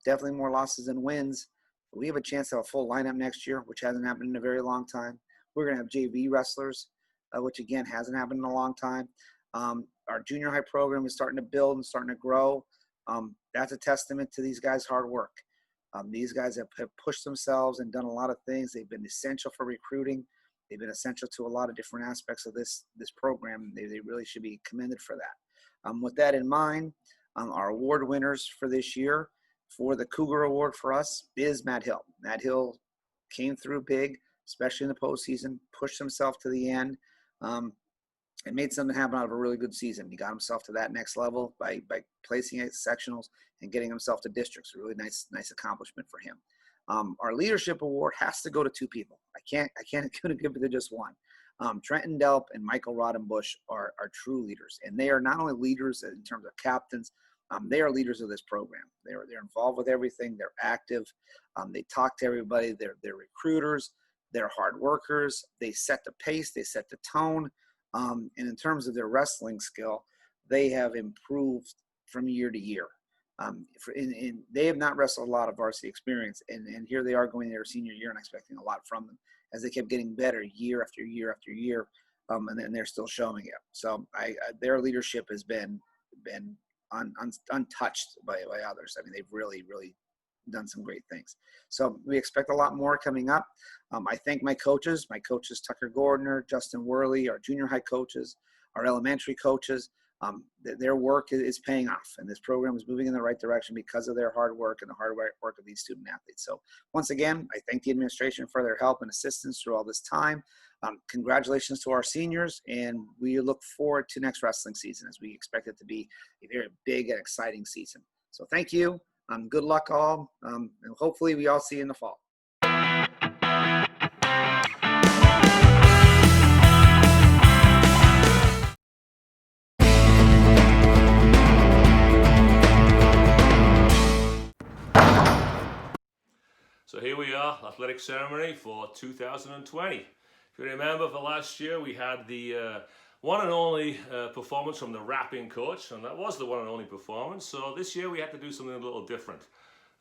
definitely more losses than wins, we have a chance to have a full lineup next year, which hasn't happened in a very long time. We're going to have JV wrestlers, which again hasn't happened in a long time. Our junior high program is starting to build and starting to grow. That's a testament to these guys' hard work. These guys have pushed themselves and done a lot of things. They've been essential for recruiting. They've been essential to a lot of different aspects of this program. They really should be commended for that. With that in mind, our award winners for this year for the Cougar Award for us is Matt Hill. Matt Hill came through big, especially in the postseason, pushed himself to the end, and made something happen out of a really good season. He got himself to that next level by placing at sectionals and getting himself to districts. A really nice accomplishment for him. Our leadership award has to go to 2 people. I can't give it to just one. Trenton Delp and Michael Rodenbush are true leaders, and they are not only leaders in terms of captains. They are leaders of this program. They're involved with everything. They're active. They talk to everybody. They're recruiters. They're hard workers. They set the pace. They set the tone. And in terms of their wrestling skill, they have improved from year to year. They have not wrestled a lot of varsity experience, and here they are going into their senior year and expecting a lot from them as they kept getting better year after year after year, and they're still showing it. So their leadership has been untouched by others. I mean, they've really done some great things. So we expect a lot more coming up. I thank my coaches Tucker Gordner, Justin Worley, our junior high coaches, our elementary coaches. Their work is paying off, and this program is moving in the right direction because of their hard work and the hard work of these student athletes. So once again, I thank the administration for their help and assistance through all this time. Congratulations to our seniors, and we look forward to next wrestling season as we expect it to be a very big and exciting season. So thank you. Good luck all, and hopefully we all see you in the fall. So here we are, athletic ceremony for 2020. If you remember, for last year we had the one and only performance from the rapping coach, and that was the one and only performance. So this year we had to do something a little different.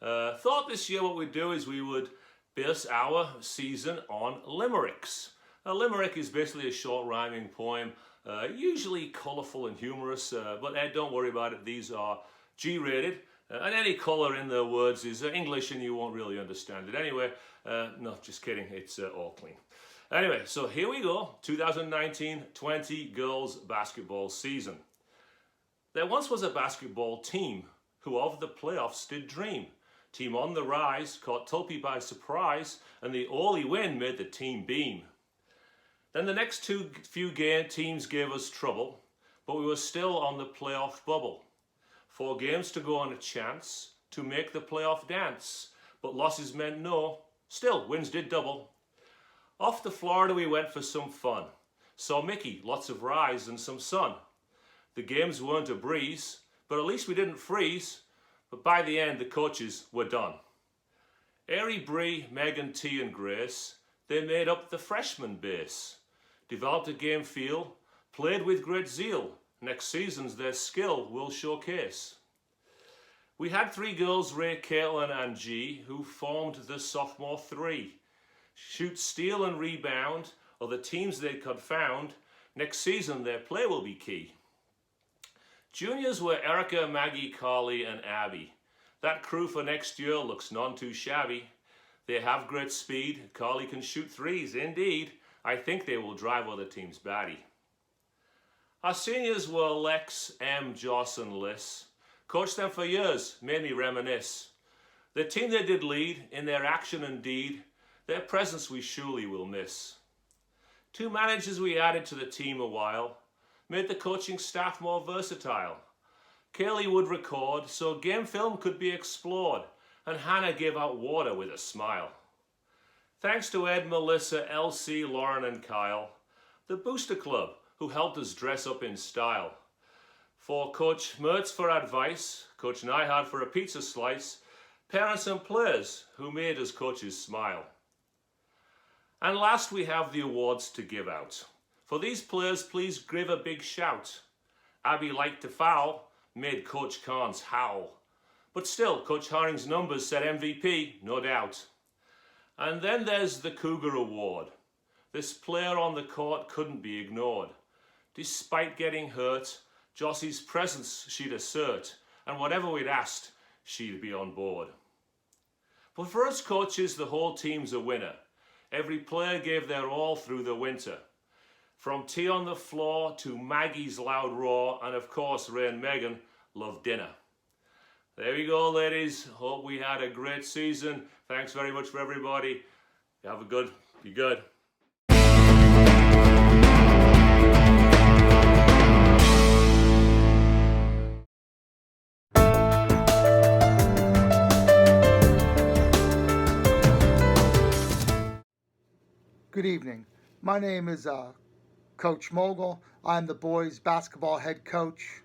Thought this year what we'd do is we would base our season on limericks. A limerick is basically a short rhyming poem, usually colourful and humorous, but don't worry about it, these are G-rated. And any colour in the words is English and you won't really understand it. Anyway, no, just kidding, it's all clean. Anyway, so here we go, 2019-20 girls basketball season. There once was a basketball team who of the playoffs did dream. Team on the rise caught Tulpe by surprise, and the early win made the team beam. Then the next few teams gave us trouble, but we were still on the playoff bubble. 4 games to go and a chance to make the playoff dance, but losses meant no, still wins did double. Off to Florida we went for some fun. Saw Mickey, lots of rise and some sun. The games weren't a breeze, but at least we didn't freeze, but by the end the coaches were done. Airy Bree, Megan T and Grace, they made up the freshman base. Developed a game feel, played with great zeal. Next season's their skill will showcase. We had 3 girls, Ray, Caitlin and G, who formed the sophomore 3. Shoot, steal and rebound are the teams they confound. Next season their play will be key. Juniors were Erica, Maggie, Carly and Abby. That crew for next year looks none too shabby. They have great speed, Carly can shoot threes, indeed. I think they will drive other teams batty. Our seniors were Lex, M, Joss and Liz. Coached them for years, made me reminisce. The team they did lead in their action and deed. Their presence we surely will miss. 2 managers we added to the team a while made the coaching staff more versatile. Kaylee would record so game film could be explored, and Hannah gave out water with a smile. Thanks to Ed, Melissa, Elsie, Lauren and Kyle, the Booster Club who helped us dress up in style. For Coach Mertz for advice, Coach Nyhard for a pizza slice, parents and players who made us coaches smile. And last we have the awards to give out. For these players, please give a big shout. Abby liked to foul, made Coach Carnes howl. But still, Coach Haring's numbers said MVP, no doubt. And then there's the Cougar Award. This player on the court couldn't be ignored. Despite getting hurt, Jossie's presence she'd assert, and whatever we'd asked, she'd be on board. But for us coaches, the whole team's a winner. Every player gave their all through the winter. From tea on the floor to Maggie's loud roar, and of course Ray and Megan loved dinner. There we go, ladies. Hope we had a great season. Thanks very much for everybody. Be good. Good evening. My name is Coach Mogul. I'm the boys basketball head coach.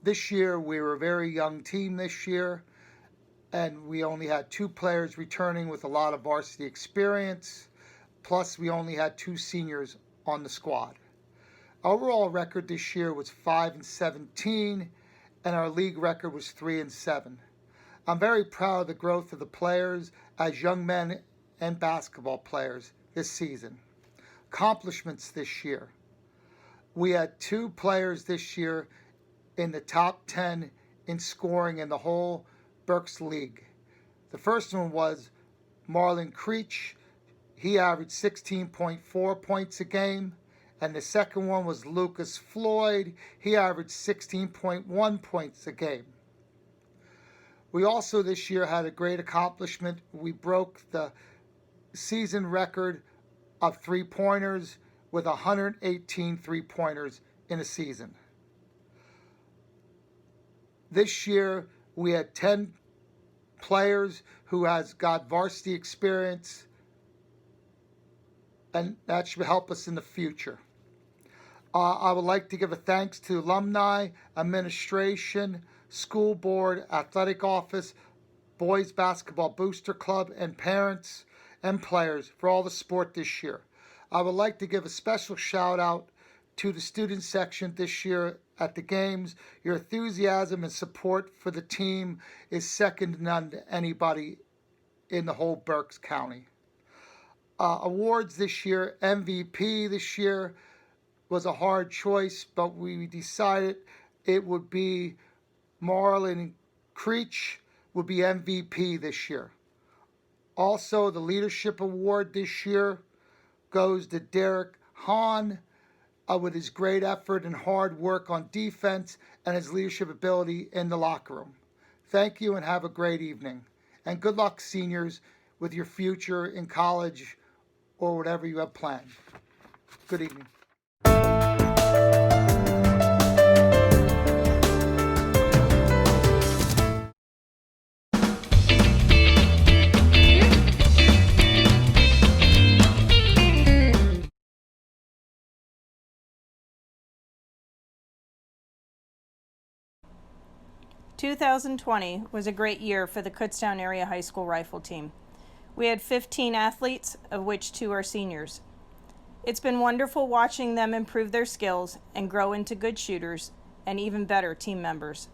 This year we were a very young team this year, and we only had 2 players returning with a lot of varsity experience. Plus we only had 2 seniors on the squad. Overall record this year was 5-17, and our league record was 3-7. I'm very proud of the growth of the players as young men and basketball players this season. Accomplishments this year. We had 2 players this year in the top 10 in scoring in the whole Berks League. The first one was Marlon Creech. He averaged 16.4 points a game. And the second one was Lucas Floyd. He averaged 16.1 points a game. We also this year had a great accomplishment. We broke the season record of 3-pointers with 118 3-pointers in a season. This year we had 10 players who has got varsity experience, and that should help us in the future. I would like to give a thanks to alumni, administration, school board, athletic office, boys basketball booster club, and parents and players for all the support this year. I would like to give a special shout out to the student section this year at the games. Your enthusiasm and support for the team is second to none to anybody in the whole Berks County. Awards this year, MVP this year was a hard choice, but we decided it would be Marlon Creech would be MVP this year. Also, the Leadership Award this year goes to Derek Hahn with his great effort and hard work on defense and his leadership ability in the locker room. Thank you and have a great evening. And good luck, seniors, with your future in college or whatever you have planned. Good evening. 2020 was a great year for the Kutztown Area High School Rifle Team. We had 15 athletes, of which 2 are seniors. It's been wonderful watching them improve their skills and grow into good shooters and even better team members.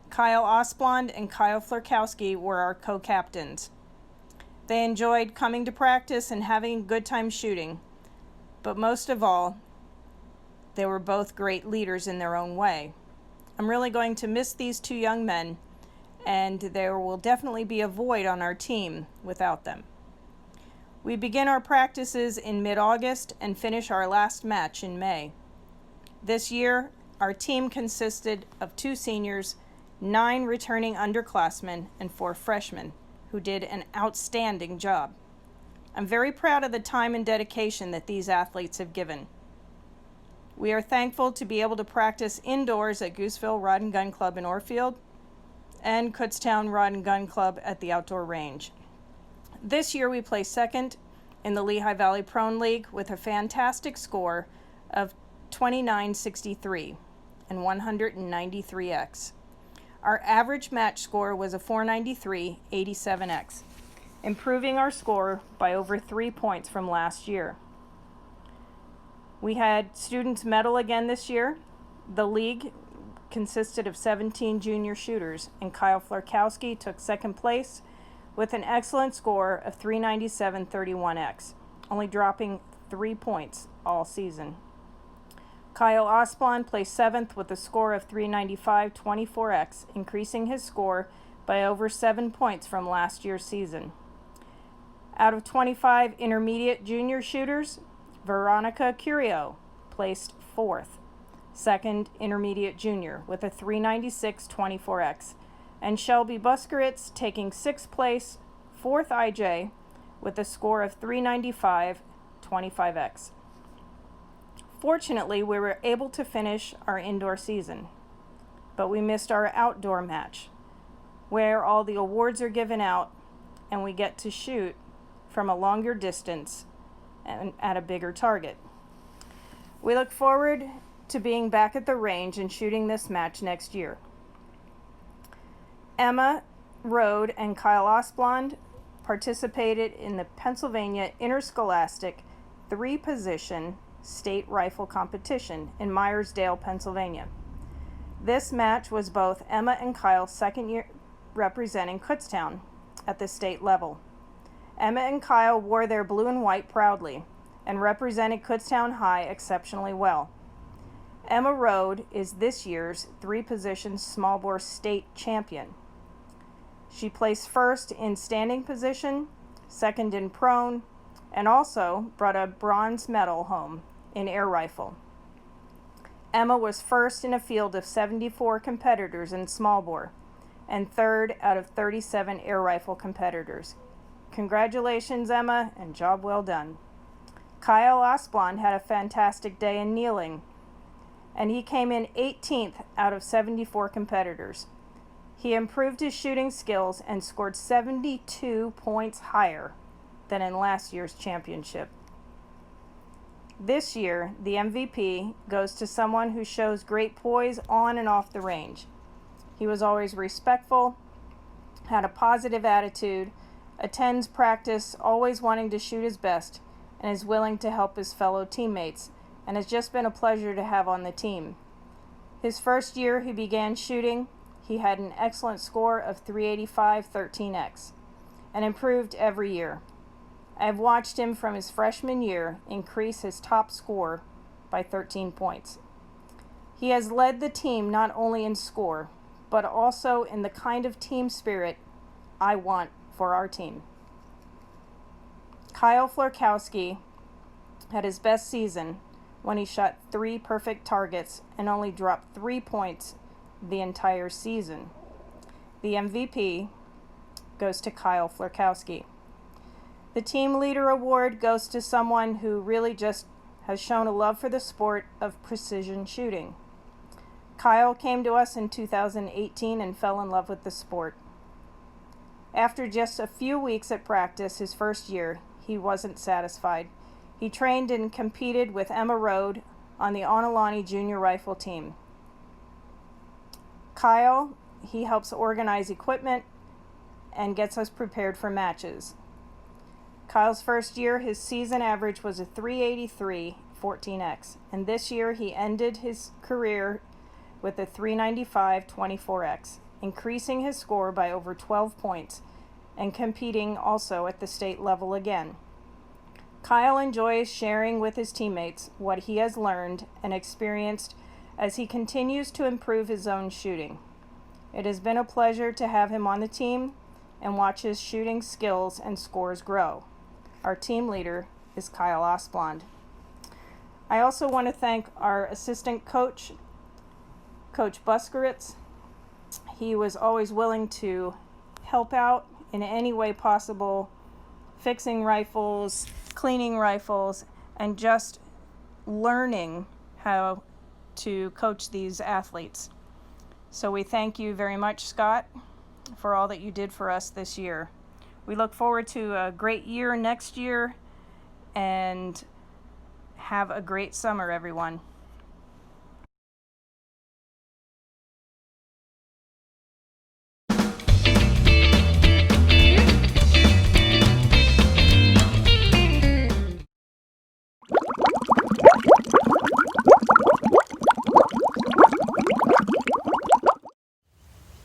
Kyle Osblond and Kyle Florkowski were our co-captains. They enjoyed coming to practice and having a good time shooting, but most of all, they were both great leaders in their own way. I'm really going to miss these 2 young men, and there will definitely be a void on our team without them. We begin our practices in mid-August and finish our last match in May. This year, our team consisted of 2 seniors, 9 returning underclassmen, and 4 freshmen. who did an outstanding job. I'm very proud of the time and dedication that these athletes have given. We are thankful to be able to practice indoors at Gooseville Rod and Gun Club in Orfield and Kutztown Rod and Gun Club at the outdoor range. This year we placed second in the Lehigh Valley Prone League with a fantastic score of 2963 and 193x. Our average match score was a 493 87x, improving our score by over 3 points from last year. We had students medal again this year. The league consisted of 17 junior shooters, and Kyle Flarkowski took second place with an excellent score of 397 31x, only dropping 3 points all season. Kyle Osblon placed seventh with a score of 395 24x, increasing his score by over 7 points from last year's season. Out of 25 intermediate junior shooters, Veronica Curio placed fourth, second intermediate junior with a 396 24x, and Shelby Buskeritz taking sixth place, fourth IJ, with a score of 395 25x. Fortunately, we were able to finish our indoor season, but we missed our outdoor match, where all the awards are given out and we get to shoot from a longer distance and at a bigger target. We look forward to being back at the range and shooting this match next year. Emma Rode and Kyle Osblond participated in the Pennsylvania Interscholastic 3-position state rifle competition in Myersdale, Pennsylvania. This match was both Emma and Kyle's second year representing Kutztown at the state level. Emma and Kyle wore their blue and white proudly and represented Kutztown High exceptionally well. Emma Rode is this year's 3-position small bore state champion. She placed first in standing position, second in prone, and also brought a bronze medal home in air rifle. Emma was first in a field of 74 competitors in small bore and third out of 37 air rifle competitors. Congratulations, Emma, and job well done. Kyle Osblon had a fantastic day in kneeling, and he came in 18th out of 74 competitors. He improved his shooting skills and scored 72 points higher than in last year's championship. This year, the MVP goes to someone who shows great poise on and off the range. He was always respectful, had a positive attitude, attends practice always wanting to shoot his best, and is willing to help his fellow teammates, and has just been a pleasure to have on the team. His first year he began shooting, he had an excellent score of 385 13x, and improved every year. I have watched him from his freshman year increase his top score by 13 points. He has led the team not only in score, but also in the kind of team spirit I want for our team. Kyle Flarkowski had his best season when he shot 3 perfect targets and only dropped 3 points the entire season. The MVP goes to Kyle Flarkowski. The Team Leader Award goes to someone who really just has shown a love for the sport of precision shooting. Kyle came to us in 2018 and fell in love with the sport. After just a few weeks at practice his first year, he wasn't satisfied. He trained and competed with Emma Rode on the Onalani Junior Rifle team. Kyle, he helps organize equipment and gets us prepared for matches. Kyle's first year, his season average was a 383 14x, and this year he ended his career with a 395 24x, increasing his score by over 12 points and competing also at the state level again. Kyle enjoys sharing with his teammates what he has learned and experienced as he continues to improve his own shooting. It has been a pleasure to have him on the team and watch his shooting skills and scores grow. Our team leader is Kyle Osblond. I also want to thank our assistant coach, Coach Buskeritz. He was always willing to help out in any way possible, fixing rifles, cleaning rifles, and just learning how to coach these athletes. So we thank you very much, Scott, for all that you did for us this year. We look forward to a great year next year, and have a great summer, everyone.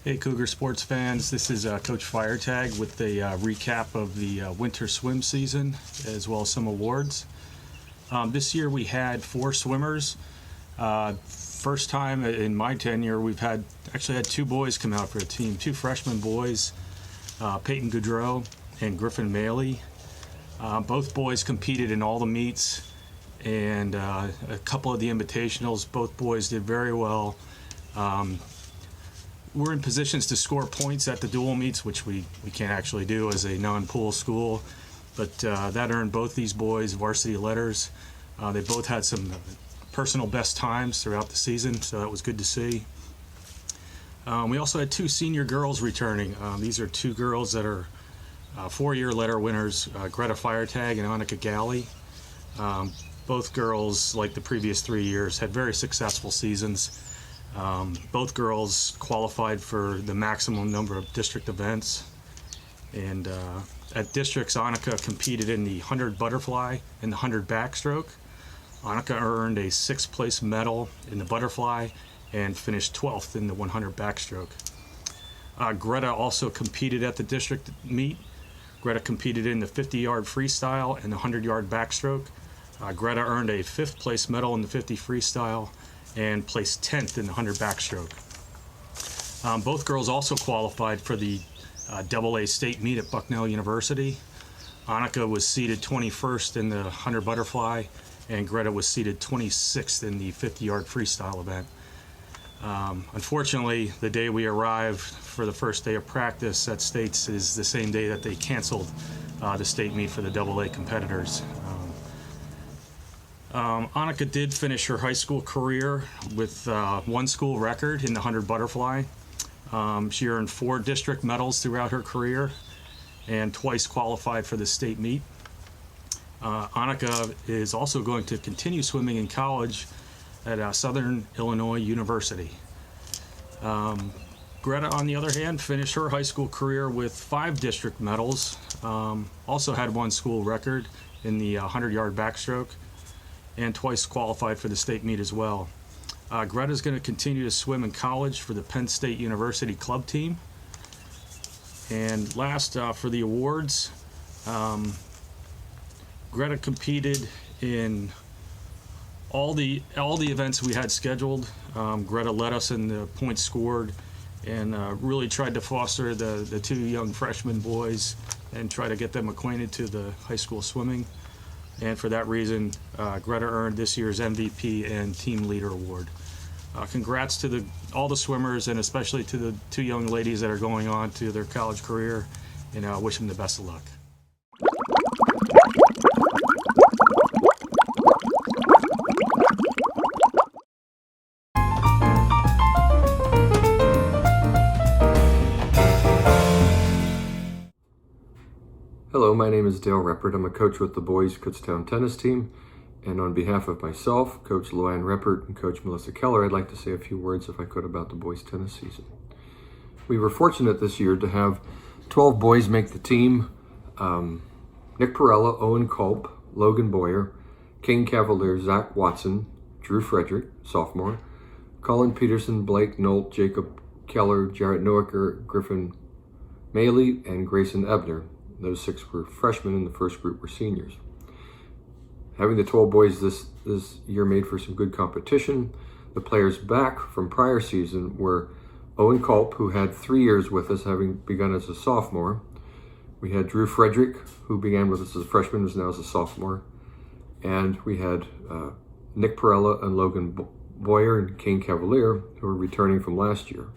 Hey Cougar sports fans, this is Coach Firetag with the recap of the winter swim season as well as some awards. This year we had 4 swimmers. First time in my tenure we've actually had 2 boys come out for a team, 2 freshman boys, Peyton Goudreau and Griffin Maley. Both boys competed in all the meets and a couple of the invitationals. Both boys did very well. We're in positions to score points at the dual meets, which we can't actually do as a non-pool school, but that earned both these boys varsity letters. They both had some personal best times throughout the season, so that was good to see. We also had 2 senior girls returning. These are 2 girls that are 4-year letter winners, Greta Firetag and Annika Galley. Both girls, like the previous 3 years, had very successful seasons. Both girls qualified for the maximum number of district events. And at districts, Annika competed in the 100 butterfly and the 100 backstroke. Annika earned a 6th place medal in the butterfly and finished 12th in the 100 backstroke. Greta also competed at the district meet. Greta competed in the 50-yard freestyle and the 100-yard backstroke. Greta earned a 5th place medal in the 50 freestyle and placed 10th in the 100 backstroke. Both girls also qualified for the AA state meet at Bucknell University. Annika was seeded 21st in the 100 butterfly, and Greta was seeded 26th in the 50-yard freestyle event. Unfortunately, the day we arrived for the first day of practice at States is the same day that they canceled the state meet for the AA competitors. Annika did finish her high school career with 1 school record in the 100 butterfly. She earned 4 district medals throughout her career and twice qualified for the state meet. Annika is also going to continue swimming in college at Southern Illinois University. Greta, on the other hand, finished her high school career with 5 district medals, also had 1 school record in the 100-yard backstroke, and twice qualified for the state meet as well. Greta's going to continue to swim in college for the Penn State University club team. And last, for the awards, Greta competed in all the events we had scheduled. Greta led us in the points scored and really tried to foster the 2 young freshman boys and try to get them acquainted to the high school swimming. And for that reason, Greta earned this year's MVP and Team Leader Award. Congrats to all the swimmers, and especially to the 2 young ladies that are going on to their college career, and I wish them the best of luck. Hello, my name is Dale Reppert. I'm a coach with the boys Kutztown tennis team. And on behalf of myself, Coach Luann Reppert, and Coach Melissa Keller, I'd like to say a few words, if I could, about the boys tennis season. We were fortunate this year to have 12 boys make the team. Nick Perella, Owen Culp, Logan Boyer, Kane Cavalier, Zach Watson, Drew Frederick, sophomore, Colin Peterson, Blake Nolt, Jacob Keller, Jarrett Noacker, Griffin Maley, and Grayson Ebner. Those 6 were freshmen, and the first group were seniors. Having the 12 boys this year made for some good competition. The players back from prior season were Owen Culp, who had 3 years with us, having begun as a sophomore. We had Drew Frederick, who began with us as a freshman, is now as a sophomore. And we had Nick Perella and Logan Boyer and Kane Cavalier, who are returning from last year.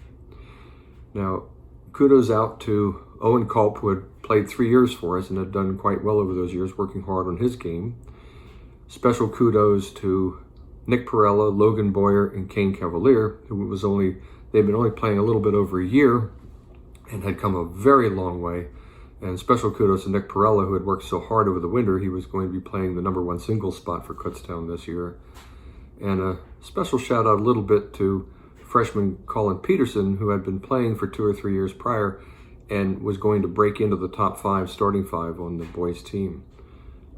Now, kudos out to Owen Culp, who had played 3 years for us and had done quite well over those years, working hard on his game. Special kudos to Nick Perella, Logan Boyer, and Kane Cavalier, who they'd been only playing a little bit over a year and had come a very long way. And special kudos to Nick Perella, who had worked so hard over the winter. He was going to be playing the #1 singles spot for Kutztown this year. And a special shout out a little bit to freshman Colin Peterson, who had been playing for 2 or 3 years prior and was going to break into the top 5, starting 5 on the boys team.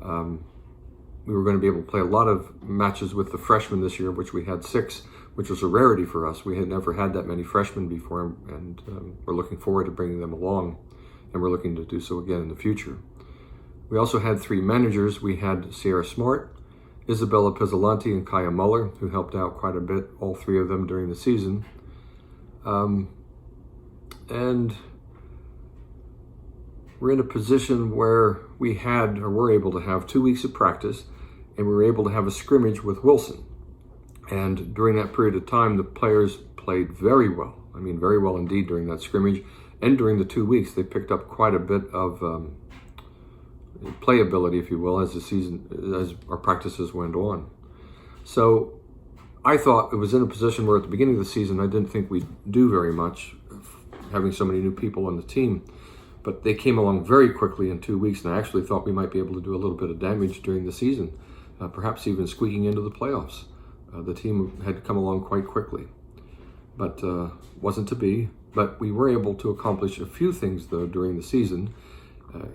We were going to be able to play a lot of matches with the freshmen this year, which we had 6, which was a rarity for us. We had never had that many freshmen before, and we're looking forward to bringing them along, and we're looking to do so again in the future. We also had 3 managers. We had Sierra Smart, Isabella Pizzolanti, and Kaya Muller, who helped out quite a bit, all 3 of them during the season. And we're in a position where we were able to have 2 weeks of practice, and we were able to have a scrimmage with Wilson. And during that period of time, the players played very well. I mean, very well indeed during that scrimmage. And during the 2 weeks, they picked up quite a bit of playability, if you will, as our practices went on. So I thought it was in a position where at the beginning of the season, I didn't think we'd do very much, having so many new people on the team. But they came along very quickly in 2 weeks, and I actually thought we might be able to do a little bit of damage during the season, perhaps even squeaking into the playoffs. The team had come along quite quickly, but wasn't to be. But we were able to accomplish a few things, though, during the season.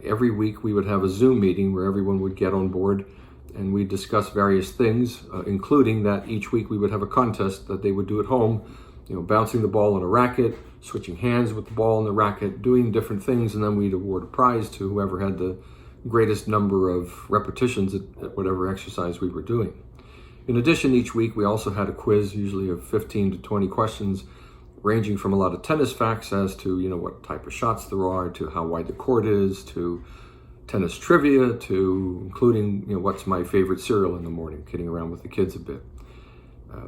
Every week we would have a Zoom meeting where everyone would get on board, and we'd discuss various things, including that each week we would have a contest that they would do at home, bouncing the ball in a racket, switching hands with the ball in the racket, doing different things, and then we'd award a prize to whoever had the greatest number of repetitions at whatever exercise we were doing. In addition, each week we also had a quiz, usually of 15 to 20 questions, ranging from a lot of tennis facts as to what type of shots there are, to how wide the court is, to tennis trivia, to including what's my favorite cereal in the morning, kidding around with the kids a bit.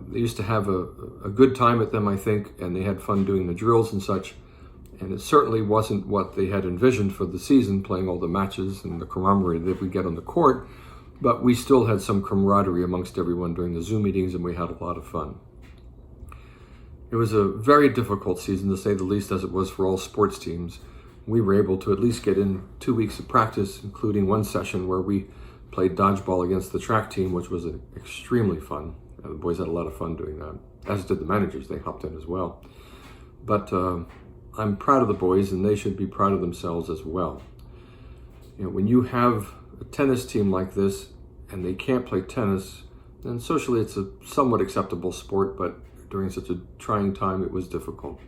They used to have a good time at them, I think, and they had fun doing the drills and such. And it certainly wasn't what they had envisioned for the season, playing all the matches and the camaraderie that we get on the court. But we still had some camaraderie amongst everyone during the Zoom meetings, and we had a lot of fun. It was a very difficult season, to say the least, as it was for all sports teams. We were able to at least get in 2 weeks of practice, including one session where we played dodgeball against the track team, which was extremely fun. The boys had a lot of fun doing that, as did the managers. They hopped in as well. But I'm proud of the boys, and they should be proud of themselves as well. When you have a tennis team like this and they can't play tennis, then socially it's a somewhat acceptable sport, but during such a trying time it was difficult.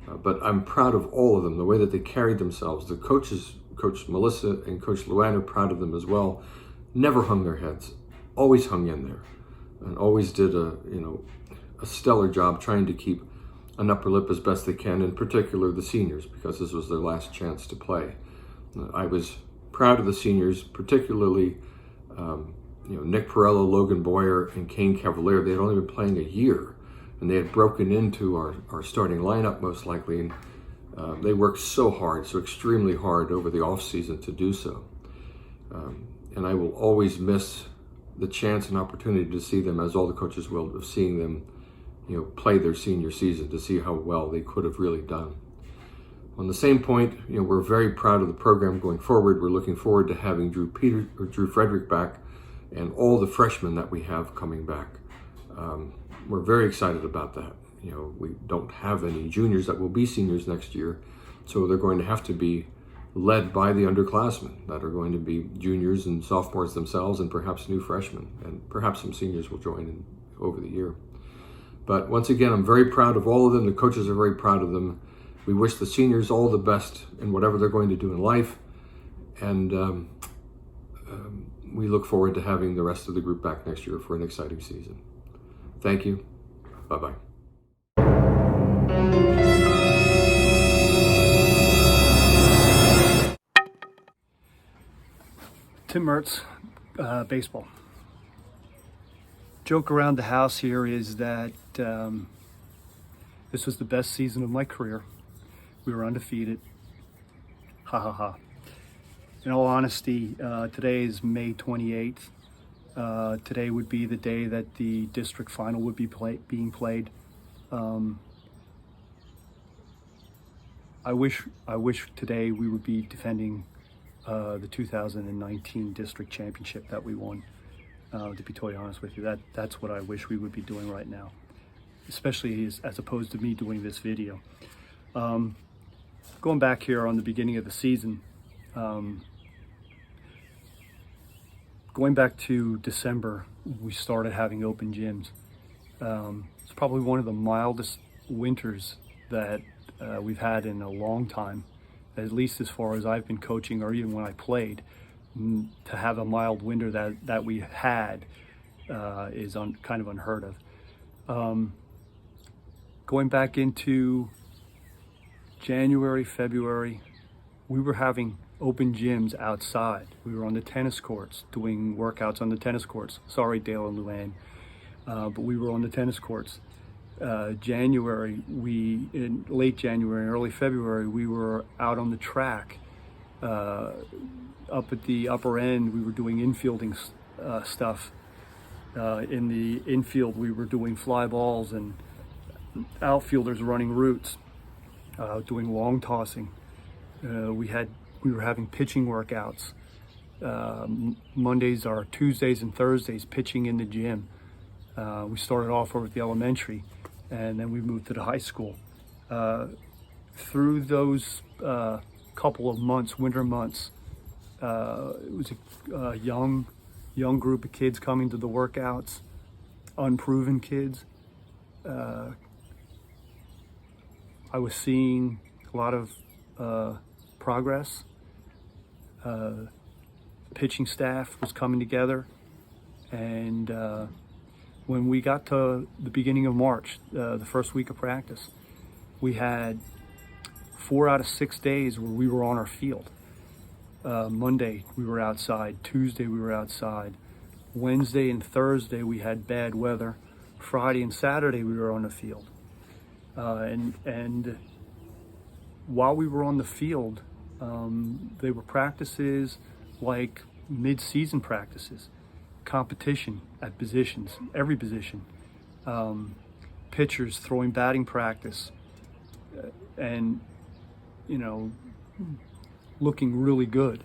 But I'm proud of all of them, the way that they carried themselves. The coaches, Coach Melissa and Coach Luann, are proud of them as well. Never hung their heads, always hung in there, and always did a stellar job trying to keep an upper lip as best they can, in particular the seniors, because this was their last chance to play. I was proud of the seniors, particularly Nick Perella, Logan Boyer, and Kane Cavalier. They had only been playing a year, and they had broken into our starting lineup most likely. And they worked so hard, so extremely hard over the off season to do so. And I will always miss the chance and opportunity to see them, as all the coaches will, of seeing them play their senior season, to see how well they could have really done. On the same point, we're very proud of the program going forward. We're looking forward to having Drew Frederick back, and all the freshmen that we have coming back. We're very excited about that. We don't have any juniors that will be seniors next year, so they're going to have to be led by the underclassmen that are going to be juniors and sophomores themselves, and perhaps new freshmen, and perhaps some seniors will join in over the year. But once again, I'm very proud of all of them. The coaches are very proud of them. We wish the seniors all the best in whatever they're going to do in life. And we look forward to having the rest of the group back next year for an exciting season. Thank you. Bye-bye. Tim Mertz, baseball. Joke around the house here is that this was the best season of my career. We were undefeated. Ha ha ha. In all honesty, today is May 28th. Today would be the day that the district final would be being played. I wish today we would be defending the 2019 district championship that we won. To be totally honest with you, that's what I wish we would be doing right now, especially as opposed to me doing this video. Going back here on the beginning of the season, going back to December, we started having open gyms. It's probably one of the mildest winters that we've had in a long time, at least as far as I've been coaching or even when I played. To have a mild winter that we had is kind of unheard of. Going back into January, February, we were having open gyms outside. We were on the tennis courts doing workouts on the tennis courts. Sorry, Dale and Luann, but we were on the tennis courts. January, in late January, early February, we were out on the track. Up at the upper end, we were doing infielding stuff. In the infield, we were doing fly balls and outfielders running routes, doing long tossing. We were having pitching workouts. Mondays or Tuesdays and Thursdays pitching in the gym. We started off over at the elementary, and then we moved to the high school. Through those couple of months, winter months, it was a young group of kids coming to the workouts, unproven kids. I was seeing a lot of progress. Pitching staff was coming together, and when we got to the beginning of March, the first week of practice, we had 4 out of 6 days where we were on our field. Monday we were outside, Tuesday we were outside, Wednesday and Thursday we had bad weather, Friday and Saturday we were on the field. And while we were on the field, they were practices like mid-season practices, competition at positions, every position, pitchers throwing batting practice, and looking really good.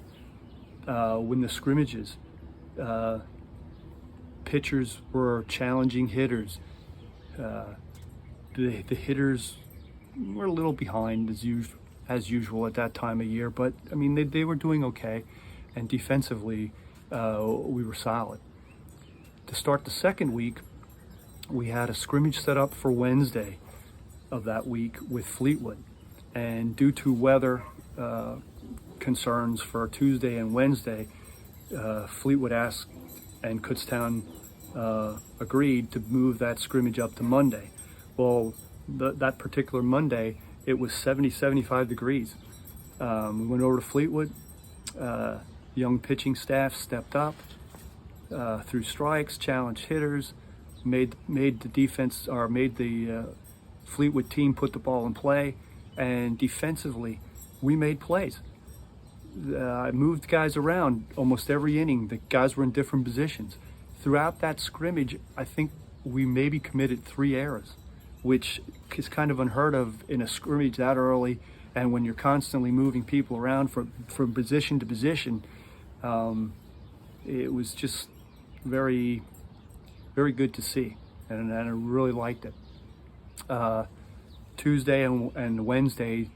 When the scrimmages, pitchers were challenging hitters. The hitters were a little behind as usual at that time of year, but I mean they were doing okay, and defensively we were solid. To start the second week, we had a scrimmage set up for Wednesday of that week with Fleetwood, and due to weather concerns for Tuesday and Wednesday, Fleetwood asked and Kutztown agreed to move that scrimmage up to Monday. Well, that particular Monday, it was 75 degrees. We went over to Fleetwood. Young pitching staff stepped up, threw strikes, challenged hitters, made the defense, or made the Fleetwood team put the ball in play, and defensively, we made plays. I moved guys around almost every inning. The guys were in different positions. Throughout that scrimmage, I think we maybe committed 3 errors, which is kind of unheard of in a scrimmage that early, and when you're constantly moving people around from position to position. It was just very, very good to see, and I really liked it. Tuesday and Wednesday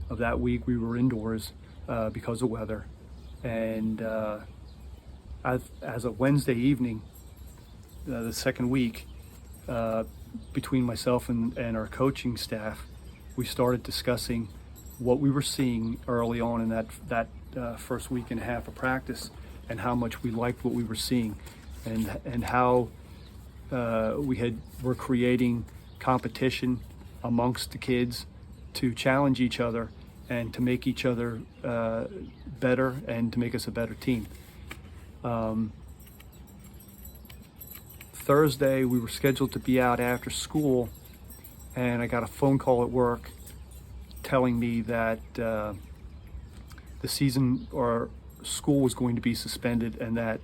of that week, we were indoors because of weather, and as of Wednesday evening, the second week, between myself and our coaching staff, we started discussing what we were seeing early on in that first week and a half of practice, and how much we liked what we were seeing, and how we're creating competition amongst the kids to challenge each other and to make each other better and to make us a better team. Thursday, we were scheduled to be out after school, and I got a phone call at work telling me that the season or school was going to be suspended, and that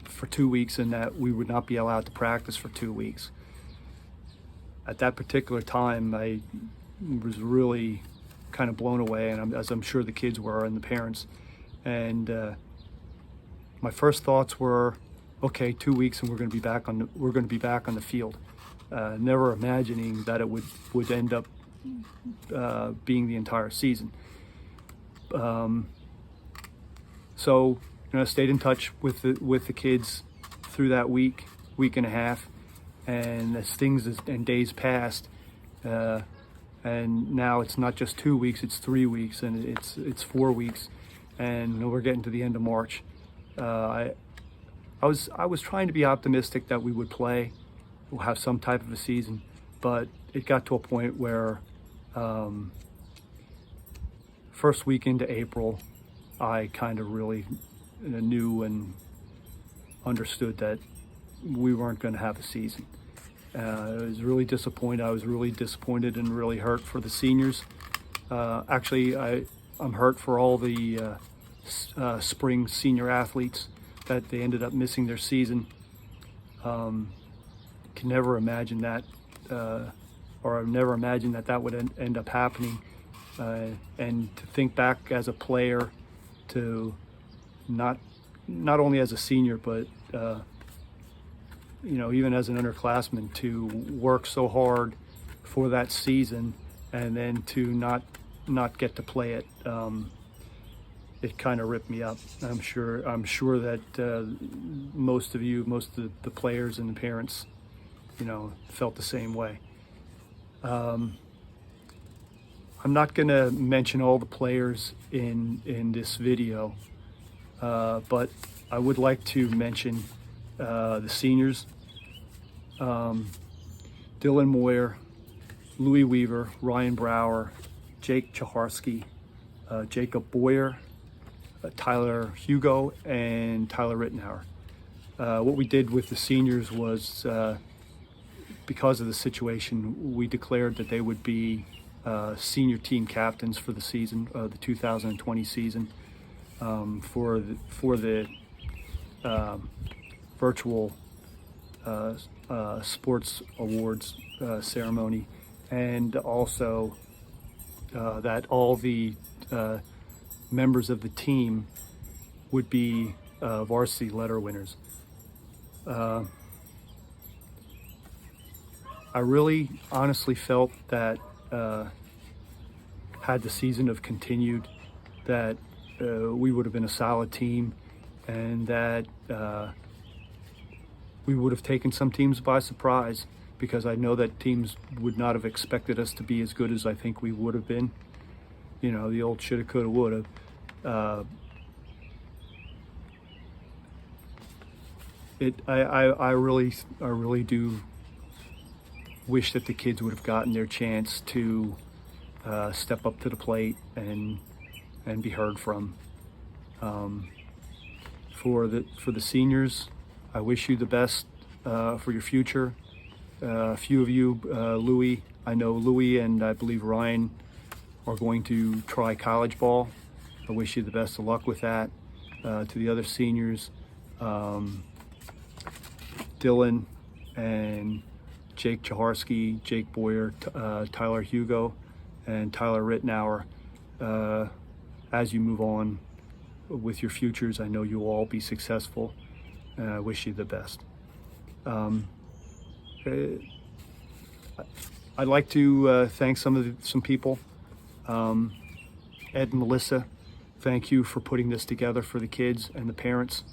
for 2 weeks, and that we would not be allowed to practice for 2 weeks. At that particular time, I was really kind of blown away, and as I'm sure the kids were and the parents. And my first thoughts were, okay, 2 weeks and we're going to be back on the field. Never imagining that it would end up being the entire season. So I stayed in touch with the kids through that week and a half, and as things and days passed, and now it's not just 2 weeks, it's 3 weeks, and it's 4 weeks, and we're getting to the end of March. I was trying to be optimistic that we would play, we'll have some type of a season, but it got to a point where first week into April, I kind of really knew and understood that we weren't going to have a season. I was really disappointed. I was really disappointed and really hurt for the seniors. Actually, I'm hurt for all the spring senior athletes that they ended up missing their season. Can never imagine that, or I've never imagined that would end up happening. And to think back as a player, to not only as a senior, but even as an underclassman, to work so hard for that season and then to not get to play it, it kind of ripped me up. I'm sure that most of the players and the parents, felt the same way. I'm not going to mention all the players in this video, but I would like to mention the seniors. Dylan Moyer, Louis Weaver, Ryan Brower, Jake Chaharski, Jacob Boyer, Tyler Hugo, and Tyler Rittenauer. What we did with the seniors was, because of the situation, we declared that they would be senior team captains for the season, the 2020 season, for the virtual sports awards ceremony, and also that all the members of the team would be varsity letter winners. I really honestly felt that had the season have continued, that we would have been a solid team, and that we would have taken some teams by surprise, because I know that teams would not have expected us to be as good as I think we would have been. The old shoulda, coulda, woulda. I really do wish that the kids would have gotten their chance to step up to the plate and be heard from. For the seniors, I wish you the best for your future. A few of you, I know Louis and I believe Ryan are going to try college ball. I wish you the best of luck with that. To the other seniors, Dylan and Jake Chaharski, Jake Boyer, Tyler Hugo, and Tyler Rittenauer, as you move on with your futures, I know you'll all be successful, and I wish you the best. I'd like to thank some people. Ed and Melissa, thank you for putting this together for the kids and the parents.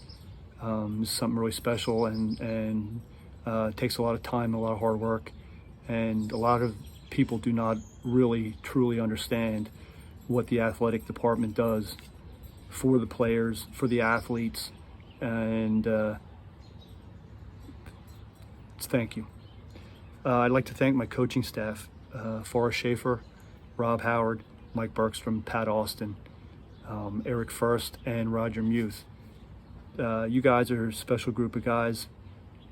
This is something really special, and it takes a lot of time, a lot of hard work, and a lot of people do not really truly understand what the athletic department does for the players, for the athletes, and thank you. I'd like to thank my coaching staff, Forrest Schaefer, Rob Howard, Mike Bergstrom, Pat Austin, Eric First, and Roger Muth. You guys are a special group of guys,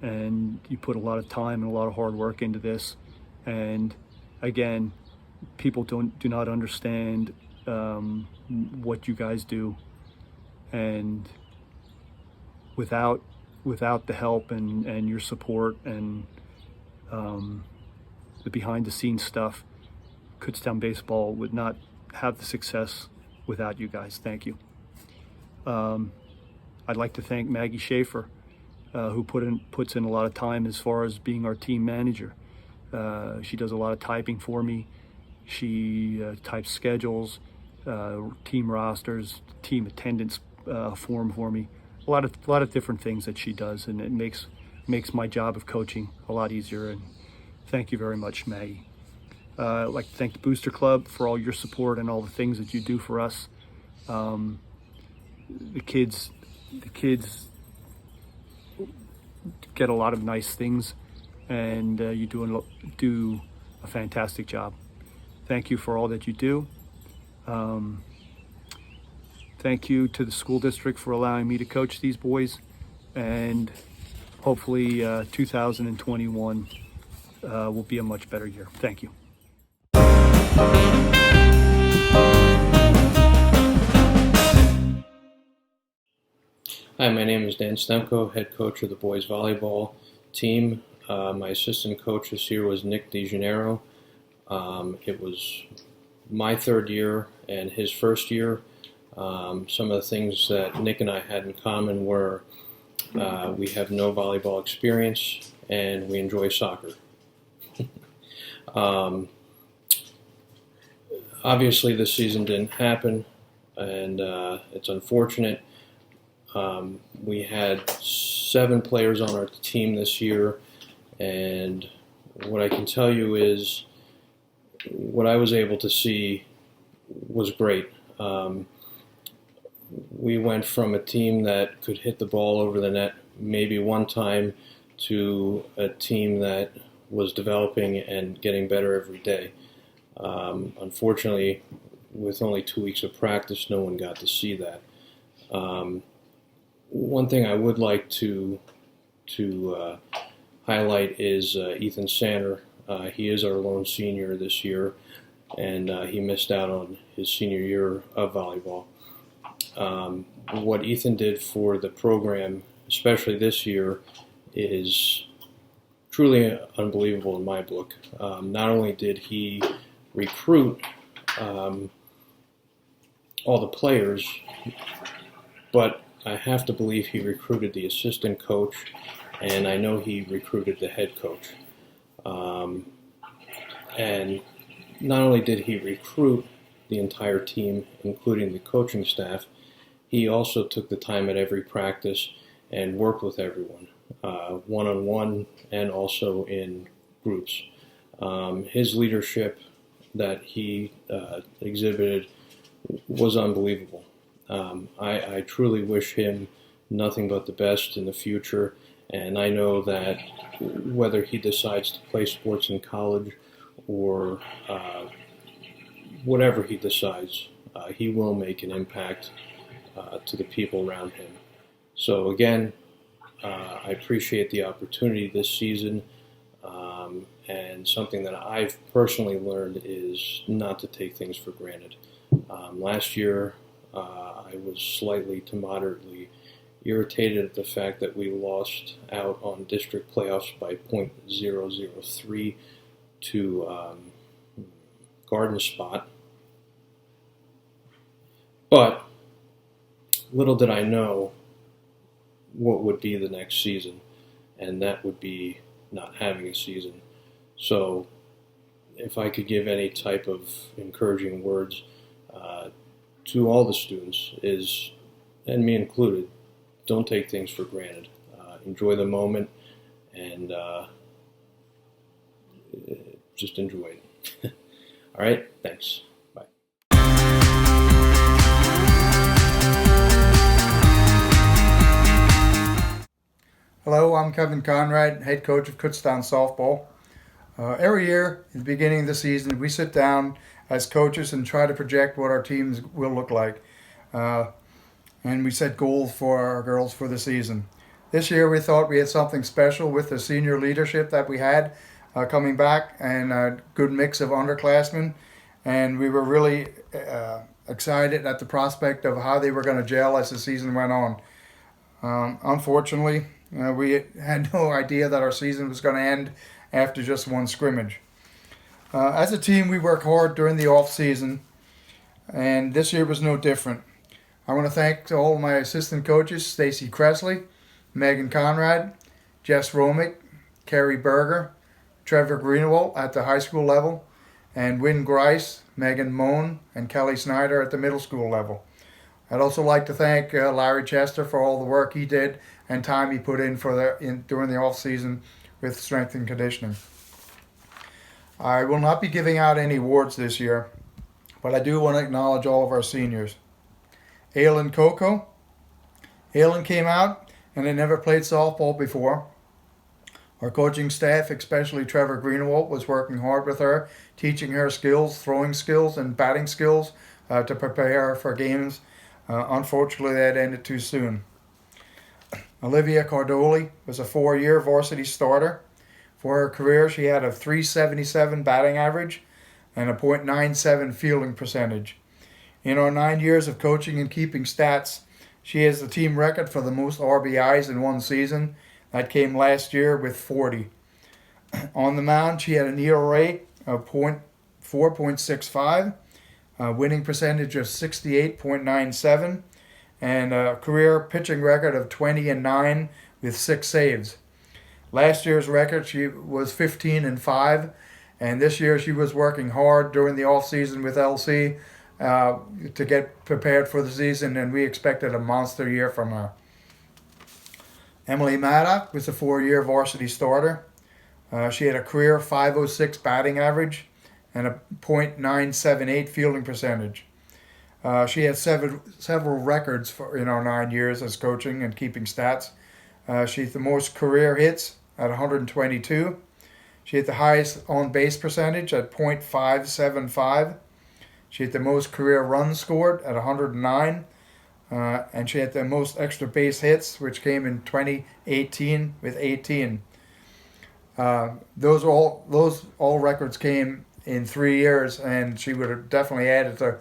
and you put a lot of time and a lot of hard work into this. And again, people do not understand what you guys do, and without the help and your support and the behind the scenes stuff, Kutztown baseball would not have the success without you guys. Thank you. I'd like to thank Maggie Schaefer, who puts in a lot of time as far as being our team manager. She does a lot of typing for me. She types schedules, team rosters, team attendance form for me. A lot of different things that she does, and it makes my job of coaching a lot easier. And thank you very much, Maggie. I'd like to thank the Booster Club for all your support and all the things that you do for us. The kids get a lot of nice things, and you do a fantastic job. Thank you for all that you do. Thank you to the school district for allowing me to coach these boys, and hopefully 2021 will be a much better year. Thank you. Hi, my name is Dan Stemko, head coach of the boys volleyball team. My assistant coach this year was Nick DeGennaro. It was my third year and his first year. Some of the things that Nick and I had in common were we have no volleyball experience and we enjoy soccer. Obviously this season didn't happen, and it's unfortunate. We had 7 players on our team this year, and what I can tell you is what I was able to see was great. We went from a team that could hit the ball over the net maybe one time to a team that was developing and getting better every day. Unfortunately, with only 2 weeks of practice, no one got to see that. One thing I would like to highlight is Ethan Sander. He is our lone senior this year, and he missed out on his senior year of volleyball. What Ethan did for the program, especially this year, is truly unbelievable in my book. Not only did he recruit all the players, but I have to believe he recruited the assistant coach, and I know he recruited the head coach. And not only did he recruit the entire team, including the coaching staff, he also took the time at every practice and worked with everyone, one-on-one and also in groups. His leadership that he exhibited was unbelievable. I truly wish him nothing but the best in the future, and I know that whether he decides to play sports in college or whatever he decides, he will make an impact to the people around him. So again, I appreciate the opportunity this season, and something that I've personally learned is not to take things for granted. Last year, I was slightly to moderately irritated at the fact that we lost out on district playoffs by .003 to Garden Spot. But little did I know what would be the next season, and that would be not having a season. So if I could give any type of encouraging words to all the students is, and me included, don't take things for granted. Enjoy the moment and just enjoy it. All right, thanks. Bye. Hello, I'm Kevin Conrad, head coach of Kutztown softball. Every year, at the beginning of the season, we sit down as coaches and try to project what our teams will look like. And we set goals for our girls for the season. This year, we thought we had something special with the senior leadership that we had coming back, and a good mix of underclassmen. And we were really excited at the prospect of how they were going to gel as the season went on. Unfortunately, we had no idea that our season was going to end after just one scrimmage. As a team, we work hard during the off season, and this year was no different. I want to thank all of my assistant coaches, Stacy Cresley, Megan Conrad, Jess Romick, Kerry Berger, Trevor Greenwald at the high school level, and Wynn Grice, Megan Moan, and Kelly Snyder at the middle school level. I'd also like to thank Larry Chester for all the work he did and time he put in during the off season with strength and conditioning. I will not be giving out any awards this year, but I do want to acknowledge all of our seniors. Aylin Coco. Aylin came out and had never played softball before. Our coaching staff, especially Trevor Greenwald, was working hard with her, teaching her skills, throwing skills and batting skills to prepare her for games. Unfortunately, that ended too soon. Olivia Cardoli was a 4-year varsity starter. For her career, she had a .377 batting average and a .97 fielding percentage. In our 9 years of coaching and keeping stats, she has the team record for the most RBIs in one season. That came last year with 40. On the mound, she had an ERA of .4.65, a winning percentage of 68.97, and a career pitching record of 20-9 with 6 saves. Last year's record, she was 15-5, and this year she was working hard during the off season with LC to get prepared for the season, and we expected a monster year from her. Emily Maddock was a 4-year varsity starter. She had a career .506 batting average and a .978 fielding percentage. She had several records in our 9 years as coaching and keeping stats. She had the most career hits at 122. She had the highest on-base percentage at .575. She had the most career runs scored at 109. And she had the most extra base hits, which came in 2018 with 18. Those all records came in 3 years, and she would have definitely added to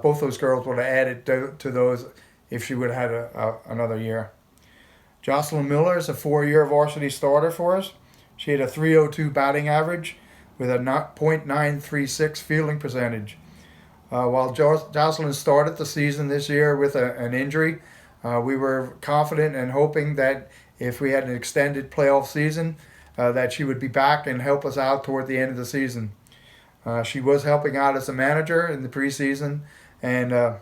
both those girls would have added to those if she would have had another year. Jocelyn Miller is a 4-year varsity starter for us. She had a .302 batting average with a .936 fielding percentage. While Jocelyn started the season this year with an injury, we were confident and hoping that if we had an extended playoff season, that she would be back and help us out toward the end of the season. She was helping out as a manager in the preseason, and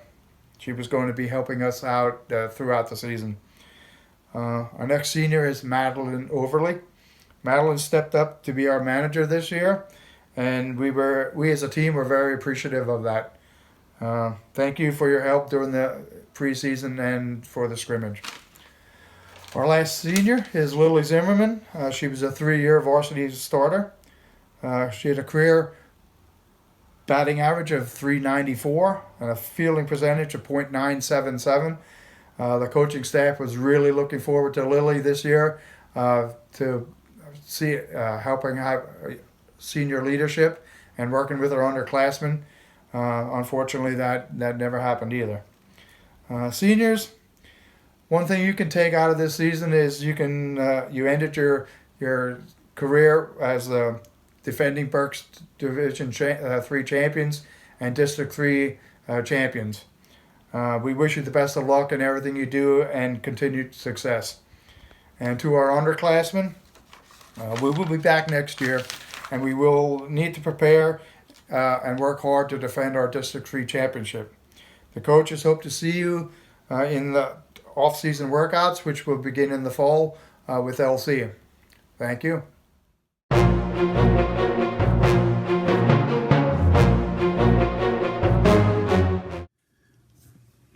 she was going to be helping us out throughout the season. Our next senior is Madeline Overly. Madeline stepped up to be our manager this year, and we as a team were very appreciative of that. Thank you for your help during the preseason and for the scrimmage. Our last senior is Lily Zimmerman. She was a 3-year varsity starter. She had a career batting average of .394 and a fielding percentage of .977. The coaching staff was really looking forward to Lily this year to see helping have senior leadership and working with her underclassmen. Unfortunately, that never happened either. Seniors, one thing you can take out of this season is you ended your career as the defending Berks Division 3 champions and District 3 champions. We wish you the best of luck in everything you do and continued success. And to our underclassmen, we will be back next year, and we will need to prepare and work hard to defend our District 3 championship. The coaches hope to see you in the off-season workouts, which will begin in the fall with LC. Thank you.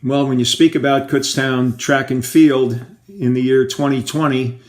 Well, when you speak about Kutztown track and field in the year 2020,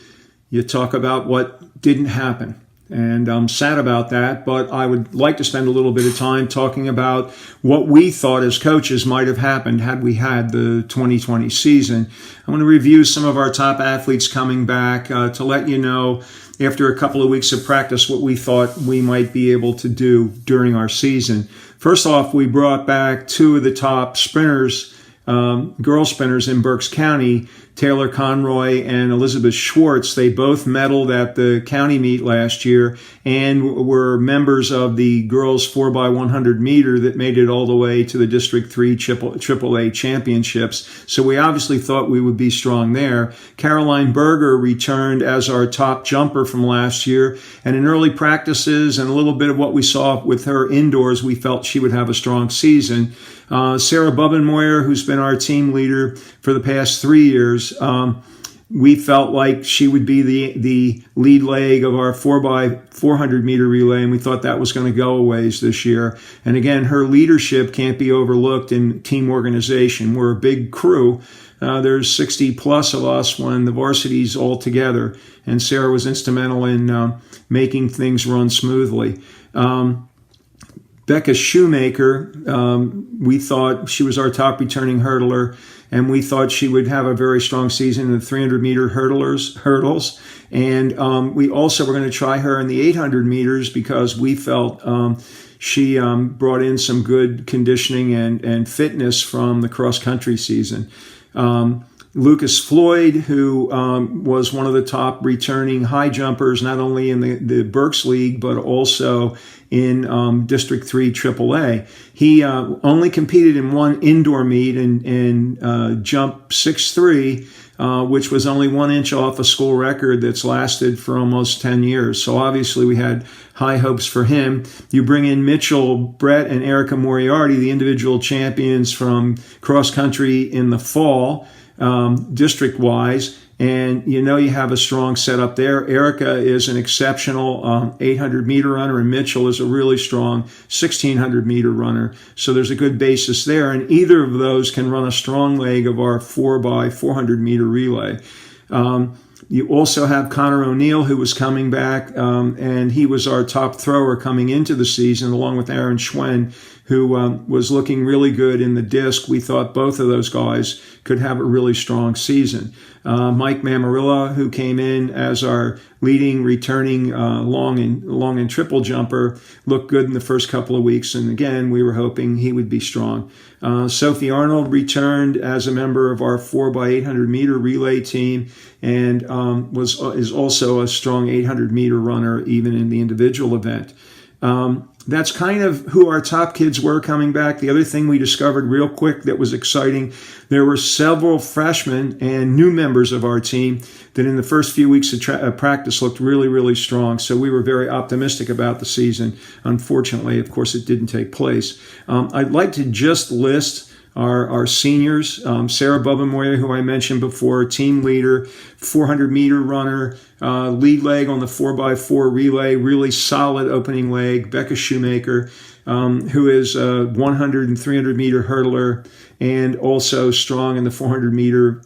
you talk about what didn't happen. And I'm sad about that, but I would like to spend a little bit of time talking about what we thought as coaches might have happened had we had the 2020 season. I want to review some of our top athletes coming back to let you know, after a couple of weeks of practice, what we thought we might be able to do during our season. First off, we brought back two of the top sprinters, girl sprinters in Berks County, Taylor Conroy and Elizabeth Schwartz. They both medaled at the county meet last year and were members of the girls 4x100 meter that made it all the way to the District 3 AAA championships. So we obviously thought we would be strong there. Caroline Berger returned as our top jumper from last year, and in early practices and a little bit of what we saw with her indoors, we felt she would have a strong season. Sarah Bubbenmoyer, who's been our team leader for the past 3 years, we felt like she would be the lead leg of our 4x400 meter relay, and we thought that was going to go a ways this year. And again, her leadership can't be overlooked in team organization. We're a big crew. There's 60 plus of us when the varsity's all together, and Sarah was instrumental in making things run smoothly. Becca Shoemaker, we thought she was our top returning hurdler, and we thought she would have a very strong season in the 300-meter hurdles. And we also were going to try her in the 800 meters because we felt she brought in some good conditioning and fitness from the cross-country season. Lucas Floyd, who was one of the top returning high jumpers, not only in the Berks League, but also in District 3 AAA. He only competed in one indoor meet and jumped 6'3", which was only 1 inch off a school record that's lasted for almost 10 years. So obviously we had high hopes for him. You bring in Mitchell Brett and Erica Moriarty, the individual champions from cross country in the fall, district-wise, and you know you have a strong setup there. Erica is an exceptional 800-meter runner, and Mitchell is a really strong 1,600-meter runner. So there's a good basis there, and either of those can run a strong leg of our 4x400-meter relay. You also have Connor O'Neill, who was coming back, and he was our top thrower coming into the season, along with Aaron Schwen, who was looking really good in the disc. We thought both of those guys could have a really strong season. Mike Mamarilla, who came in as our leading returning long and triple jumper, looked good in the first couple of weeks, and again, we were hoping he would be strong. Sophie Arnold returned as a member of our 4x800 meter relay team and is also a strong 800 meter runner even in the individual event. That's kind of who our top kids were coming back. The other thing we discovered real quick that was exciting, there were several freshmen and new members of our team that in the first few weeks of practice looked really, really strong. So we were very optimistic about the season. Unfortunately, of course, it didn't take place. I'd like to just list our seniors. Sarah Bubbenmoyer, who I mentioned before, team leader, 400-meter runner, lead leg on the 4x4 relay, really solid opening leg. Becca Shoemaker, who is a 100 and 300-meter hurdler and also strong in the 400-meter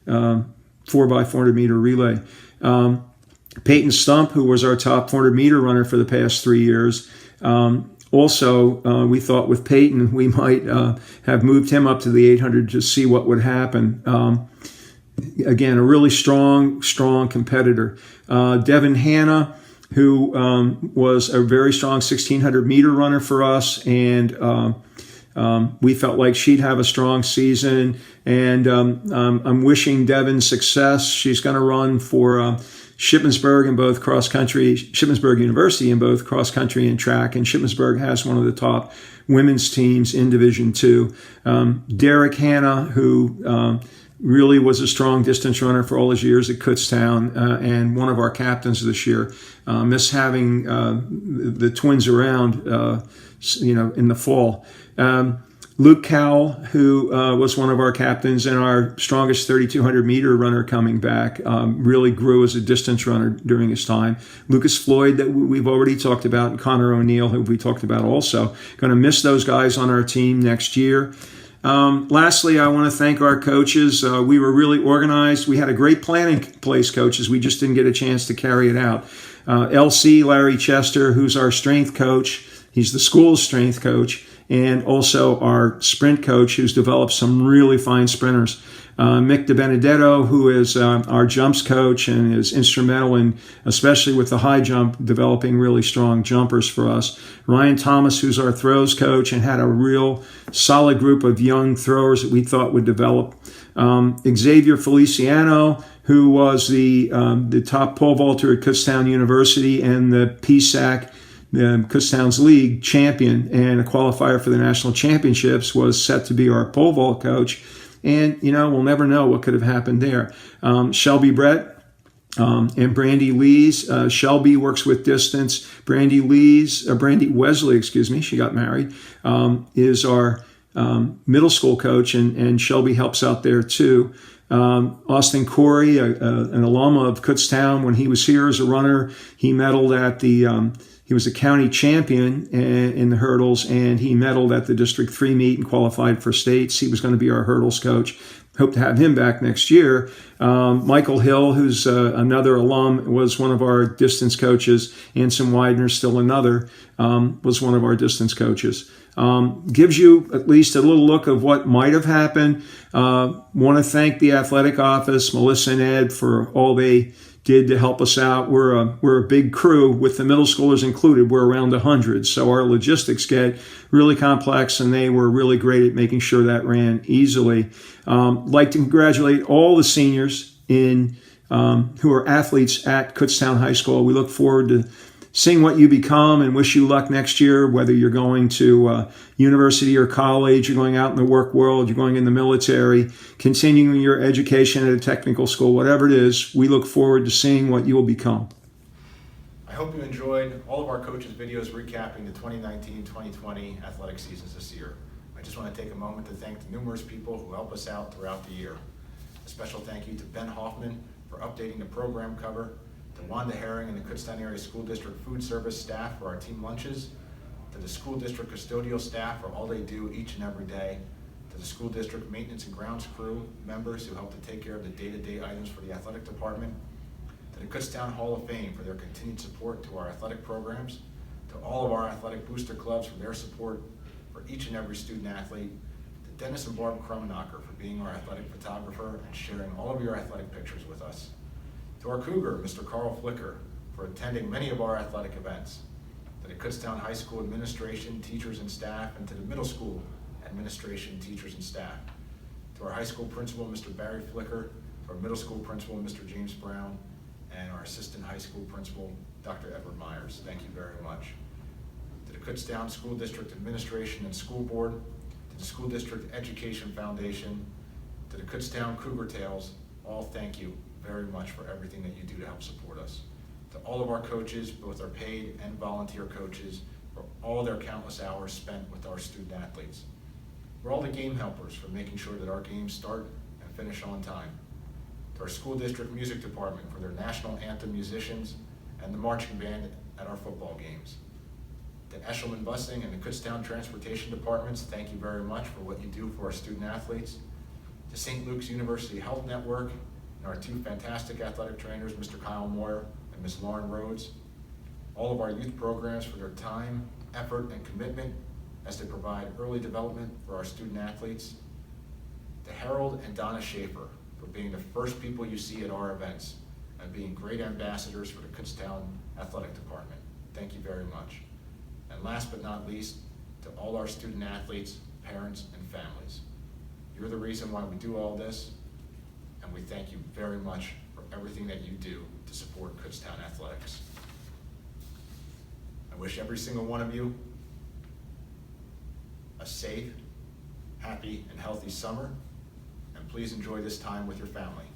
4x400-meter relay. Peyton Stump, who was our top 400-meter runner for the past 3 years. Also, we thought with Peyton, we might have moved him up to the 800 to see what would happen. Again, a really strong competitor. Devin Hanna, who was a very strong 1,600-meter runner for us, and we felt like she'd have a strong season. And I'm wishing Devin success. She's going to run for Shippensburg in both cross country, Shippensburg University in both cross country and track, and Shippensburg has one of the top women's teams in Division II. Derek Hanna, who really was a strong distance runner for all his years at Kutztown, and one of our captains this year. Miss having the twins around, in the fall. Luke Cowell, who was one of our captains and our strongest 3,200-meter runner coming back, really grew as a distance runner during his time. Lucas Floyd, that we've already talked about, and Connor O'Neill, who we talked about also. Going to miss those guys on our team next year. Lastly, I want to thank our coaches. We were really organized. We had a great plan in place, coaches. We just didn't get a chance to carry it out. LC, Larry Chester, who's our strength coach. He's the school's strength coach, and also our sprint coach, who's developed some really fine sprinters. Mick DiBenedetto, who is our jumps coach and is instrumental in, especially with the high jump, developing really strong jumpers for us. Ryan Thomas, who's our throws coach and had a real solid group of young throwers that we thought would develop. Xavier Feliciano, who was the top pole vaulter at Kutztown University and the PSAC, Kutztown's league champion and a qualifier for the national championships, was set to be our pole vault coach. And, we'll never know what could have happened there. Shelby Brett and Brandy Lees. Shelby works with distance. Brandy Wesley, she got married, is our middle school coach, and Shelby helps out there too. Austin Corey, an alum of Kutztown, when he was here as a runner, he medaled at he was a county champion in the hurdles, and he medaled at the District 3 meet and qualified for states. He was going to be our hurdles coach. Hope to have him back next year. Michael Hill, who's another alum, was one of our distance coaches. Anson Widener, still another, was one of our distance coaches. Gives you at least a little look of what might have happened. Want to thank the athletic office, Melissa and Ed, for all they did to help us out. We're a big crew, with the middle schoolers included. We're around 100, so our logistics get really complex, and they were really great at making sure that ran easily. Like to congratulate all the seniors who are athletes at Kutztown High School. We look forward to seeing what you become and wish you luck next year, whether you're going to university or college, you're going out in the work world, you're going in the military, continuing your education at a technical school, whatever it is. We look forward to seeing what you will become. I hope you enjoyed all of our coaches' videos recapping the 2019-2020 athletic seasons this year. I just want to take a moment to thank the numerous people who help us out throughout the year. A special thank you to Ben Hoffman for updating the program cover, to Wanda Herring and the Kutztown Area School District Food Service staff for our team lunches, to the school district custodial staff for all they do each and every day, to the school district maintenance and grounds crew members who help to take care of the day-to-day items for the athletic department, to the Kutztown Hall of Fame for their continued support to our athletic programs, to all of our athletic booster clubs for their support for each and every student athlete, to Dennis and Barb Krumnacher for being our athletic photographer and sharing all of your athletic pictures with us, to our cougar, Mr. Carl Flicker, for attending many of our athletic events, to the Kutztown High School administration, teachers and staff, and to the middle school administration, teachers and staff, to our high school principal, Mr. Barry Flicker, to our middle school principal, Mr. James Brown, and our assistant high school principal, Dr. Edward Myers. Thank you very much. To the Kutztown School District Administration and School Board, to the School District Education Foundation, to the Kutztown Cougar Tales, all thank you very much for everything that you do to help support us. To all of our coaches, both our paid and volunteer coaches, for all their countless hours spent with our student athletes. For all the game helpers for making sure that our games start and finish on time. To our school district music department for their national anthem musicians and the marching band at our football games. To Eshelman Busing and the Kutztown Transportation Departments, thank you very much for what you do for our student athletes. To St. Luke's University Health Network, and our two fantastic athletic trainers, Mr. Kyle Moyer and Ms. Lauren Rhodes. All of our youth programs for their time, effort, and commitment as they provide early development for our student athletes. To Harold and Donna Schaefer for being the first people you see at our events and being great ambassadors for the Kutztown Athletic Department. Thank you very much. And last but not least, to all our student athletes, parents, and families. You're the reason why we do all this, and we thank you very much for everything that you do to support Kutztown athletics. I wish every single one of you a safe, happy, and healthy summer, and please enjoy this time with your family.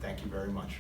Thank you very much.